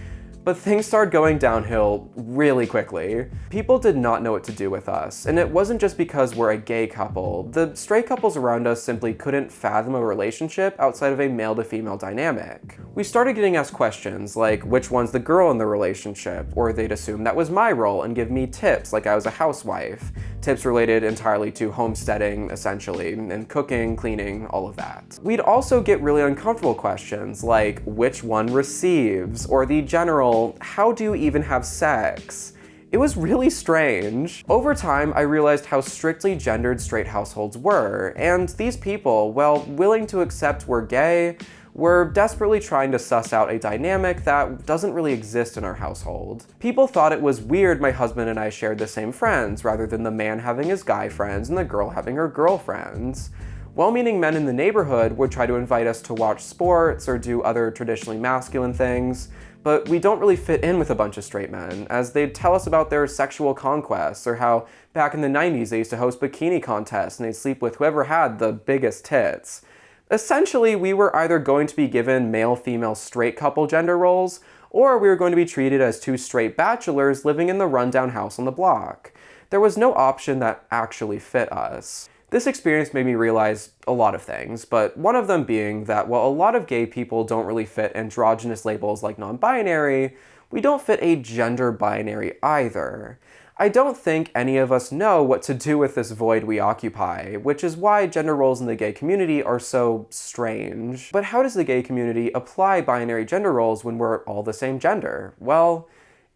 But things started going downhill really quickly. People did not know what to do with us, and it wasn't just because we're a gay couple. The straight couples around us simply couldn't fathom a relationship outside of a male-to-female dynamic. We started getting asked questions like which one's the girl in the relationship, or they'd assume that was my role and give me tips like I was a housewife. Tips related entirely to homesteading, essentially, and cooking, cleaning, all of that. We'd also get really uncomfortable questions like which one receives, or the general, how do you even have sex? It was really strange. Over time, I realized how strictly gendered straight households were, and these people, while willing to accept we're gay, were desperately trying to suss out a dynamic that doesn't really exist in our household. People thought it was weird my husband and I shared the same friends, rather than the man having his guy friends and the girl having her girlfriends. Well-meaning men in the neighborhood would try to invite us to watch sports or do other traditionally masculine things, but we don't really fit in with a bunch of straight men, as they'd tell us about their sexual conquests, or how back in the 90s they used to host bikini contests and they'd sleep with whoever had the biggest tits. Essentially, we were either going to be given male-female straight couple gender roles, or we were going to be treated as two straight bachelors living in the rundown house on the block. There was no option that actually fit us. This experience made me realize a lot of things, but one of them being that while a lot of gay people don't really fit androgynous labels like non-binary, we don't fit a gender binary either. I don't think any of us know what to do with this void we occupy, which is why gender roles in the gay community are so strange. But how does the gay community apply binary gender roles when we're all the same gender? Well,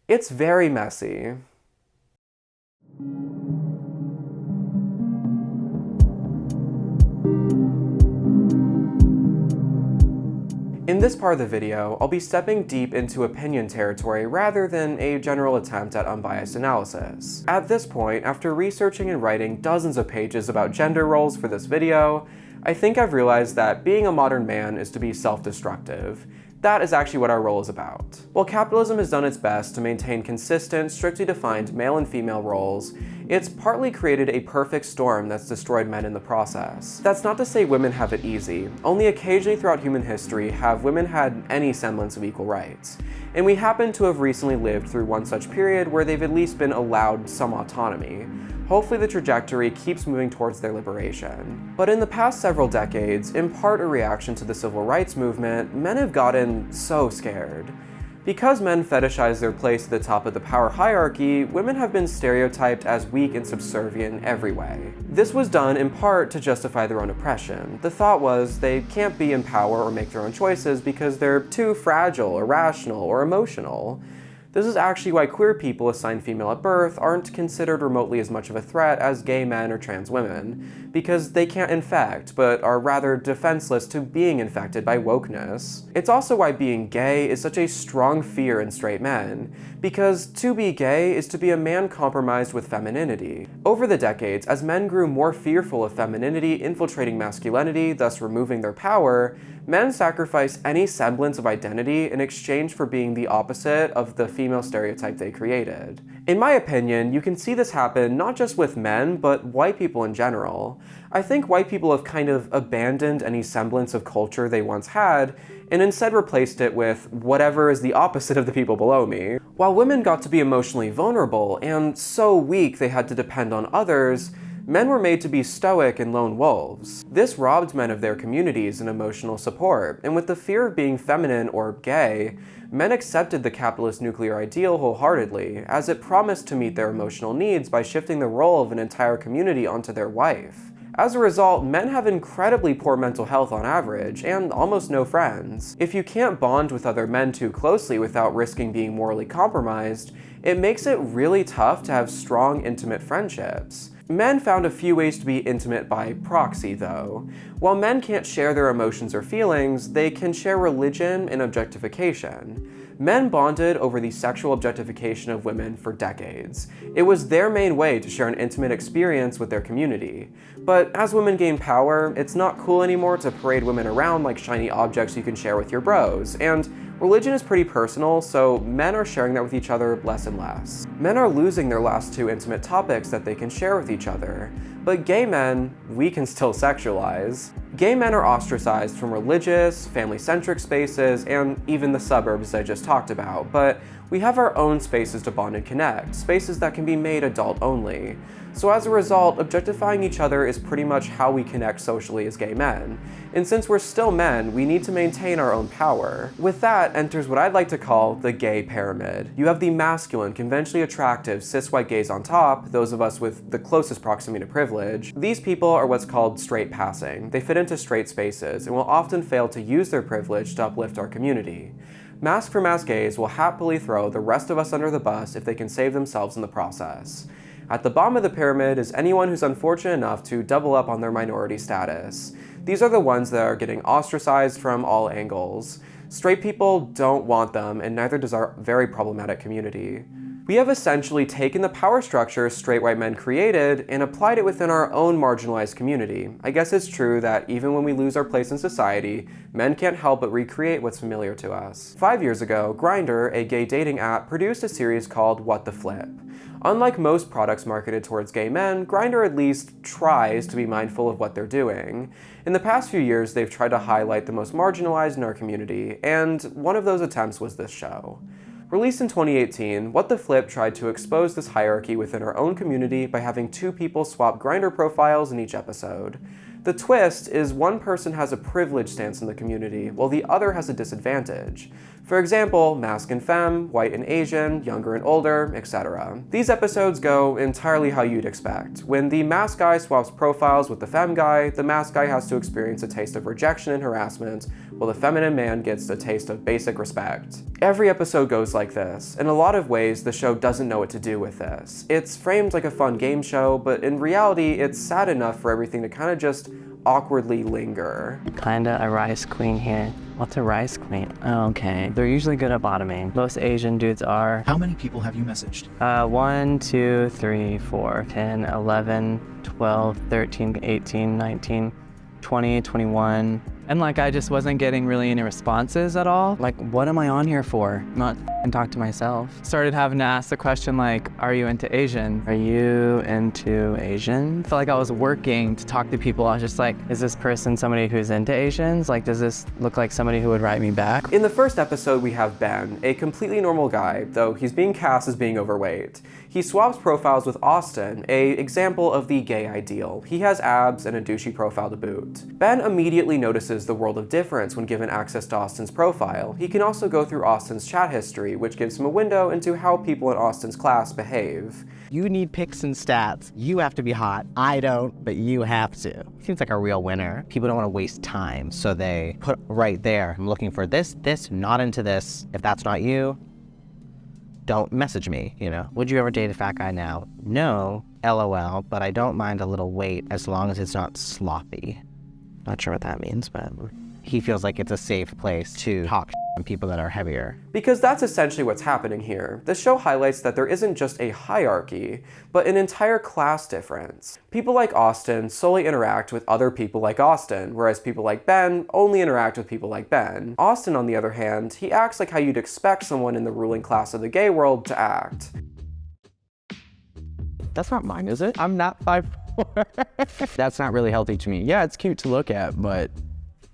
it's very messy. In this part of the video, I'll be stepping deep into opinion territory rather than a general attempt at unbiased analysis. At this point, after researching and writing dozens of pages about gender roles for this video, I think I've realized that being a modern man is to be self-destructive. That is actually what our role is about. While capitalism has done its best to maintain consistent, strictly defined male and female roles, it's partly created a perfect storm that's destroyed men in the process. That's not to say women have it easy. Only occasionally throughout human history have women had any semblance of equal rights. And we happen to have recently lived through one such period where they've at least been allowed some autonomy. Hopefully the trajectory keeps moving towards their liberation. But in the past several decades, in part a reaction to the civil rights movement, men have gotten so scared. Because men fetishize their place at the top of the power hierarchy, women have been stereotyped as weak and subservient in every way. This was done in part to justify their own oppression. The thought was they can't be in power or make their own choices because they're too fragile, irrational, or emotional. This is actually why queer people assigned female at birth aren't considered remotely as much of a threat as gay men or trans women, because they can't infect, but are rather defenseless to being infected by wokeness. It's also why being gay is such a strong fear in straight men, because to be gay is to be a man compromised with femininity. Over the decades, as men grew more fearful of femininity infiltrating masculinity, thus removing their power, men sacrifice any semblance of identity in exchange for being the opposite of the female stereotype they created. In my opinion, you can see this happen not just with men, but white people in general. I think white people have kind of abandoned any semblance of culture they once had, and instead replaced it with whatever is the opposite of the people below me. While women got to be emotionally vulnerable and so weak they had to depend on others, men were made to be stoic and lone wolves. This robbed men of their communities and emotional support, and with the fear of being feminine or gay, men accepted the capitalist nuclear ideal wholeheartedly, as it promised to meet their emotional needs by shifting the role of an entire community onto their wife. As a result, men have incredibly poor mental health on average, and almost no friends. If you can't bond with other men too closely without risking being morally compromised, it makes it really tough to have strong, intimate friendships. Men found a few ways to be intimate by proxy, though. While men can't share their emotions or feelings, they can share religion and objectification. Men bonded over the sexual objectification of women for decades. It was their main way to share an intimate experience with their community. But as women gain power, it's not cool anymore to parade women around like shiny objects you can share with your bros, and religion is pretty personal, so men are sharing that with each other less and less. Men are losing their last two intimate topics that they can share with each other. But gay men, we can still sexualize. Gay men are ostracized from religious, family-centric spaces, and even the suburbs I just talked about, but we have our own spaces to bond and connect, spaces that can be made adult-only. So as a result, objectifying each other is pretty much how we connect socially as gay men. And since we're still men, we need to maintain our own power. With that enters what I'd like to call the gay pyramid. You have the masculine, conventionally attractive, cis white gays on top, those of us with the closest proximity to privilege. These people are what's called straight passing. They fit into straight spaces and will often fail to use their privilege to uplift our community. Mask for mask gays will happily throw the rest of us under the bus if they can save themselves in the process. At the bottom of the pyramid is anyone who's unfortunate enough to double up on their minority status. These are the ones that are getting ostracized from all angles. Straight people don't want them, and neither does our very problematic community. We have essentially taken the power structure straight white men created and applied it within our own marginalized community. I guess it's true that even when we lose our place in society, men can't help but recreate what's familiar to us. 5 years ago, Grindr, a gay dating app, produced a series called What the Flip. Unlike most products marketed towards gay men, Grindr at least tries to be mindful of what they're doing. In the past few years, they've tried to highlight the most marginalized in our community, and one of those attempts was this show. Released in 2018, What the Flip tried to expose this hierarchy within our own community by having two people swap Grindr profiles in each episode. The twist is one person has a privileged stance in the community, while the other has a disadvantage. For example, masc and femme, white and Asian, younger and older, etc. These episodes go entirely how you'd expect. When the masc guy swaps profiles with the femme guy, the masc guy has to experience a taste of rejection and harassment, while the feminine man gets a taste of basic respect. Every episode goes like this. In a lot of ways, the show doesn't know what to do with this. It's framed like a fun game show, but in reality, it's sad enough for everything to kind of just awkwardly linger. Kinda a rice queen here. What's a rice queen? Oh, okay. They're usually good at bottoming. Most Asian dudes are. How many people have you messaged? 1, 2, 3, 4, 10, 11, 12, 13, 18, 19, 20, 21. And like, I just wasn't getting really any responses at all. Like, what am I on here for? Not and talk to myself. Started having to ask the question like, are you into Asian? Are you into Asian? I felt like I was working to talk to people. I was just like, is this person somebody who's into Asians? Like, does this look like somebody who would write me back? In the first episode, we have Ben, a completely normal guy, though he's being cast as being overweight. He swaps profiles with Austin, a example of the gay ideal. He has abs and a douchey profile to boot. Ben immediately notices the world of difference when given access to Austin's profile. He can also go through Austin's chat history, which gives him a window into how people in Austin's class behave. You need pics and stats. You have to be hot. I don't, but you have to. Seems like a real winner. People don't want to waste time, so they put right there, I'm looking for this, not into this. If that's not you, don't message me, you know? Would you ever date a fat guy now? No, LOL, but I don't mind a little weight as long as it's not sloppy. Not sure what that means, but he feels like it's a safe place to talk on people that are heavier. Because that's essentially what's happening here. The show highlights that there isn't just a hierarchy, but an entire class difference. People like Austin solely interact with other people like Austin, whereas people like Ben only interact with people like Ben. Austin, on the other hand, he acts like how you'd expect someone in the ruling class of the gay world to act. That's not mine, is it? I'm not 5'4". That's not really healthy to me. Yeah, it's cute to look at, but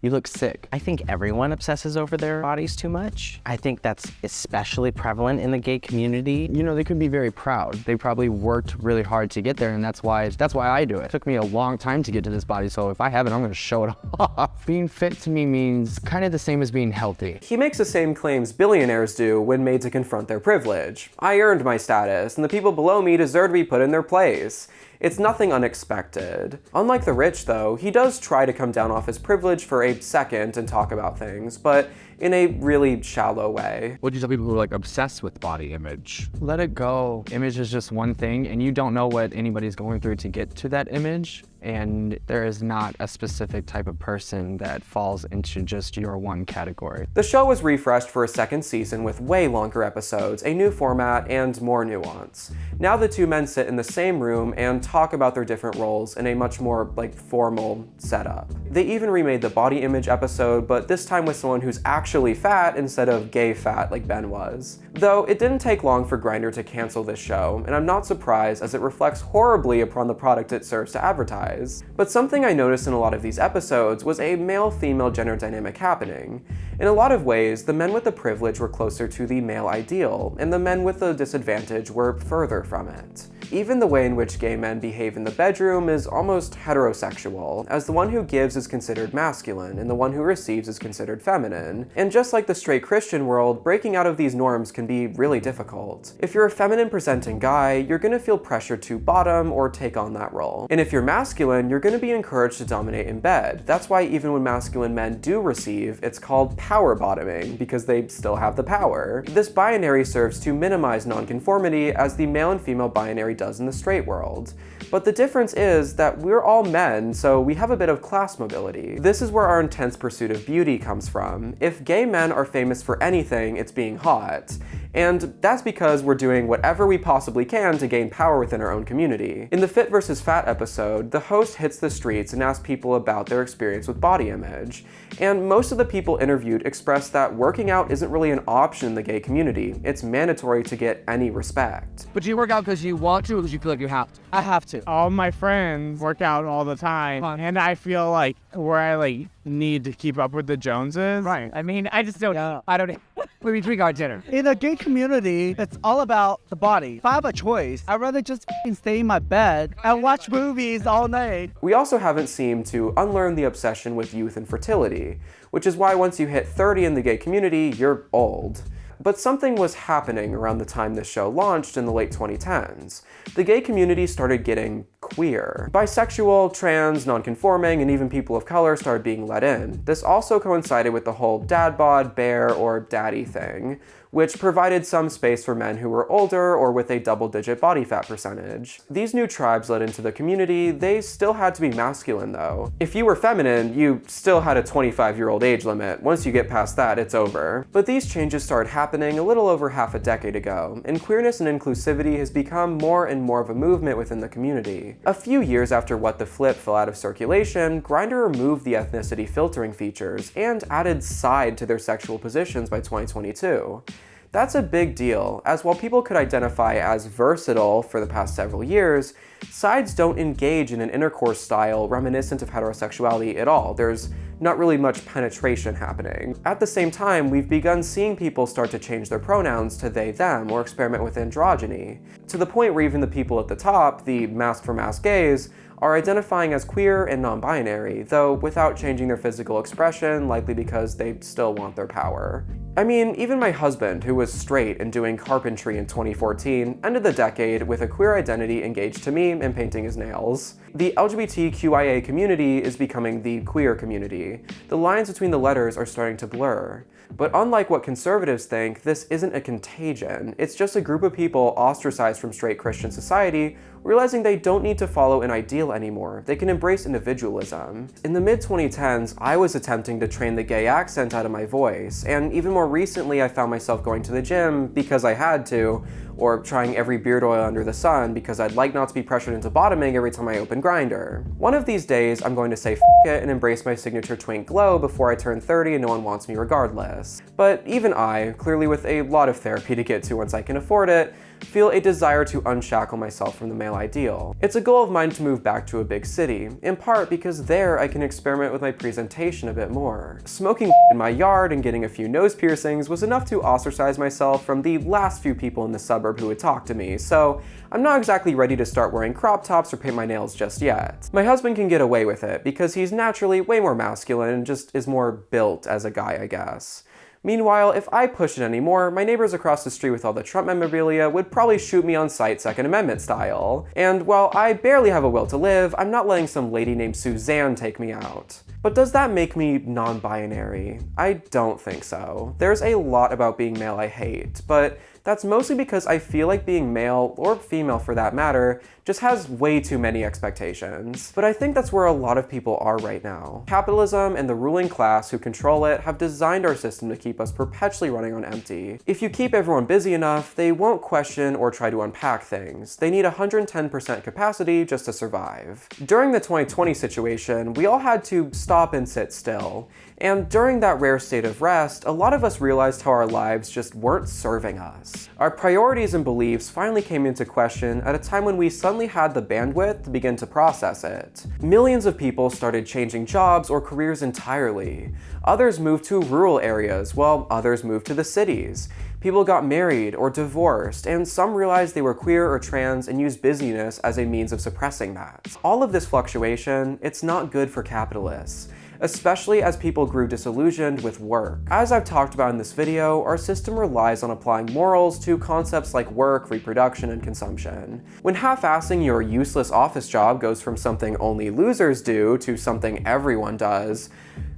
you look sick. I think everyone obsesses over their bodies too much. I think that's especially prevalent in the gay community. You know, they could be very proud. They probably worked really hard to get there, and that's why I do it. It took me a long time to get to this body, so if I have it, I'm gonna show it off. Being fit to me means kind of the same as being healthy. He makes the same claims billionaires do when made to confront their privilege. I earned my status, and the people below me deserve to be put in their place. It's nothing unexpected. Unlike the rich, though, he does try to come down off his privilege for a second and talk about things, but in a really shallow way. What do you tell people who are like obsessed with body image? Let it go. Image is just one thing, and you don't know what anybody's going through to get to that image. And there is not a specific type of person that falls into just your one category. The show was refreshed for a second season with way longer episodes, a new format, and more nuance. Now the two men sit in the same room and talk about their different roles in a much more, formal setup. They even remade the body image episode, but this time with someone who's actually fat instead of gay fat like Ben was. Though it didn't take long for Grindr to cancel this show, and I'm not surprised as it reflects horribly upon the product it serves to advertise. But something I noticed in a lot of these episodes was a male-female gender dynamic happening. In a lot of ways, the men with the privilege were closer to the male ideal, and the men with the disadvantage were further from it. Even the way in which gay men behave in the bedroom is almost heterosexual, as the one who gives is considered masculine and the one who receives is considered feminine. And just like the straight Christian world, breaking out of these norms can be really difficult. If you're a feminine presenting guy, you're gonna feel pressured to bottom or take on that role. And if you're masculine, you're gonna be encouraged to dominate in bed. That's why even when masculine men do receive, it's called power bottoming, because they still have the power. This binary serves to minimize nonconformity, as the male and female binary does in the straight world. But the difference is that we're all men, so we have a bit of class mobility. This is where our intense pursuit of beauty comes from. If gay men are famous for anything, it's being hot. And that's because we're doing whatever we possibly can to gain power within our own community. In the Fit vs. Fat episode, the host hits the streets and asks people about their experience with body image. And most of the people interviewed expressed that working out isn't really an option in the gay community. It's mandatory to get any respect. But do you work out because you want to or because you feel like you have to? I have to. All my friends work out all the time, and I feel like where I need to keep up with the Joneses. Right. I mean, I just don't. I don't. Maybe three-guard dinner. In a gay community, it's all about the body. If I have a choice, I'd rather just stay in my bed and watch movies all night. We also haven't seemed to unlearn the obsession with youth and fertility, which is why once you hit 30 in the gay community, you're old. But something was happening around the time this show launched in the late 2010s. The gay community started getting queer. Bisexual, trans, non-conforming, and even people of color started being let in. This also coincided with the whole dad bod, bear, or daddy thing, which provided some space for men who were older or with a double-digit body fat percentage. These new tribes let into the community. They still had to be masculine, though. If you were feminine, you still had a 25-year-old age limit. Once you get past that, it's over. But these changes started happening happening a little over half a decade ago, and queerness and inclusivity has become more and more of a movement within the community. A few years after What the Flip fell out of circulation, Grindr removed the ethnicity filtering features and added side to their sexual positions by 2022. That's a big deal, as while people could identify as versatile for the past several years, sides don't engage in an intercourse style reminiscent of heterosexuality at all. There's not really much penetration happening. At the same time, we've begun seeing people start to change their pronouns to they, them, or experiment with androgyny, to the point where even the people at the top, the masked for masked gays, are identifying as queer and non-binary, though without changing their physical expression, likely because they still want their power. I mean, even my husband, who was straight and doing carpentry in 2014, ended the decade with a queer identity engaged to me and painting his nails. The LGBTQIA community is becoming the queer community. The lines between the letters are starting to blur. But unlike what conservatives think, this isn't a contagion. It's just a group of people ostracized from straight Christian society, realizing they don't need to follow an ideal anymore. They can embrace individualism. In the mid-2010s, I was attempting to train the gay accent out of my voice, and even more recently I found myself going to the gym because I had to, or trying every beard oil under the sun because I'd like not to be pressured into bottoming every time I open Grindr. One of these days, I'm going to say f it and embrace my signature twink glow before I turn 30 and no one wants me regardless. But even I, clearly with a lot of therapy to get to once I can afford it, feel a desire to unshackle myself from the male ideal. It's a goal of mine to move back to a big city, in part because there I can experiment with my presentation a bit more. Smoking in my yard and getting a few nose piercings was enough to ostracize myself from the last few people in the suburb who would talk to me, so I'm not exactly ready to start wearing crop tops or paint my nails just yet. My husband can get away with it because he's naturally way more masculine and just is more built as a guy, I guess. Meanwhile, if I pushed it anymore, my neighbors across the street with all the Trump memorabilia would probably shoot me on sight Second Amendment style. And while I barely have a will to live, I'm not letting some lady named Suzanne take me out. But does that make me non-binary? I don't think so. There's a lot about being male I hate, but that's mostly because I feel like being male, or female for that matter, just has way too many expectations. But I think that's where a lot of people are right now. Capitalism and the ruling class who control it have designed our system to keep us perpetually running on empty. If you keep everyone busy enough, they won't question or try to unpack things. They need 110% capacity just to survive. During the 2020 situation, we all had to stop and sit still. And during that rare state of rest, a lot of us realized how our lives just weren't serving us. Our priorities and beliefs finally came into question at a time when we suddenly had the bandwidth to begin to process it. Millions of people started changing jobs or careers entirely. Others moved to rural areas, while others moved to the cities. People got married or divorced, and some realized they were queer or trans and used busyness as a means of suppressing that. All of this fluctuation, it's not good for capitalists, especially as people grew disillusioned with work. As I've talked about in this video, our system relies on applying morals to concepts like work, reproduction, and consumption. When half-assing your useless office job goes from something only losers do to something everyone does,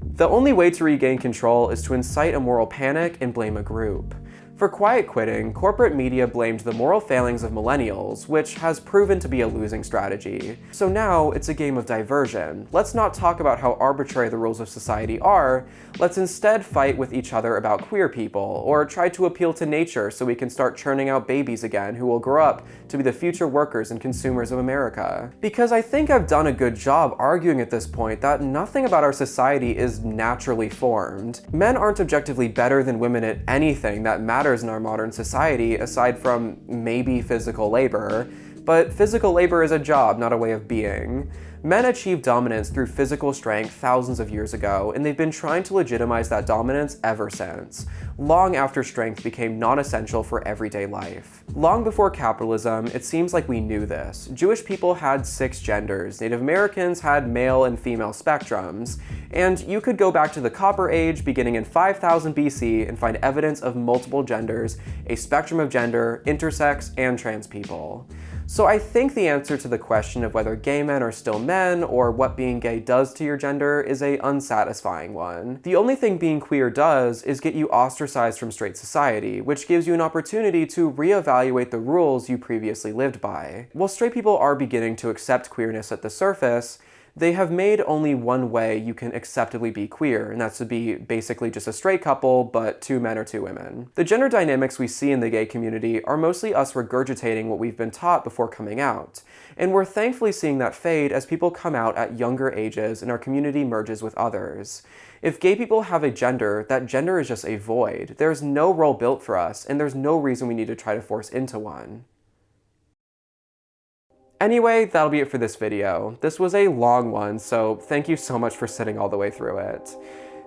the only way to regain control is to incite a moral panic and blame a group. For quiet quitting, corporate media blamed the moral failings of millennials, which has proven to be a losing strategy. So now it's a game of diversion. Let's not talk about how arbitrary the rules of society are, let's instead fight with each other about queer people, or try to appeal to nature so we can start churning out babies again who will grow up to be the future workers and consumers of America. Because I think I've done a good job arguing at this point that nothing about our society is naturally formed. Men aren't objectively better than women at anything that matters in our modern society, aside from maybe physical labor. But physical labor is a job, not a way of being. Men achieved dominance through physical strength thousands of years ago, and they've been trying to legitimize that dominance ever since, long after strength became non-essential for everyday life. Long before capitalism, it seems like we knew this. Jewish people had 6 genders, Native Americans had male and female spectrums, and you could go back to the Copper Age beginning in 5000 BC and find evidence of multiple genders, a spectrum of gender, intersex, and trans people. So I think the answer to the question of whether gay men are still men or what being gay does to your gender is a unsatisfying one. The only thing being queer does is get you ostracized from straight society, which gives you an opportunity to reevaluate the rules you previously lived by. While straight people are beginning to accept queerness at the surface, they have made only one way you can acceptably be queer, and that's to be basically just a straight couple, but 2 men or 2 women. The gender dynamics we see in the gay community are mostly us regurgitating what we've been taught before coming out, and we're thankfully seeing that fade as people come out at younger ages and our community merges with others. If gay people have a gender, that gender is just a void. There's no role built for us, and there's no reason we need to try to force into one. Anyway, that'll be it for this video. This was a long one, so thank you so much for sitting all the way through it.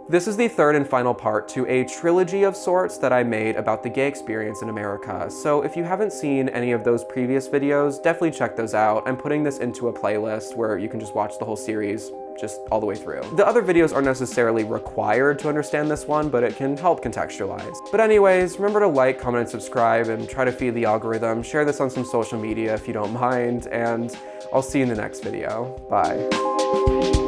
This is the third and final part to a trilogy of sorts that I made about the gay experience in America, so if you haven't seen any of those previous videos, definitely check those out. I'm putting this into a playlist where you can just watch the whole series just all the way through. The other videos aren't necessarily required to understand this one, but it can help contextualize. But anyways, remember to like, comment, and subscribe, and try to feed the algorithm. Share this on some social media if you don't mind, and I'll see you in the next video. Bye.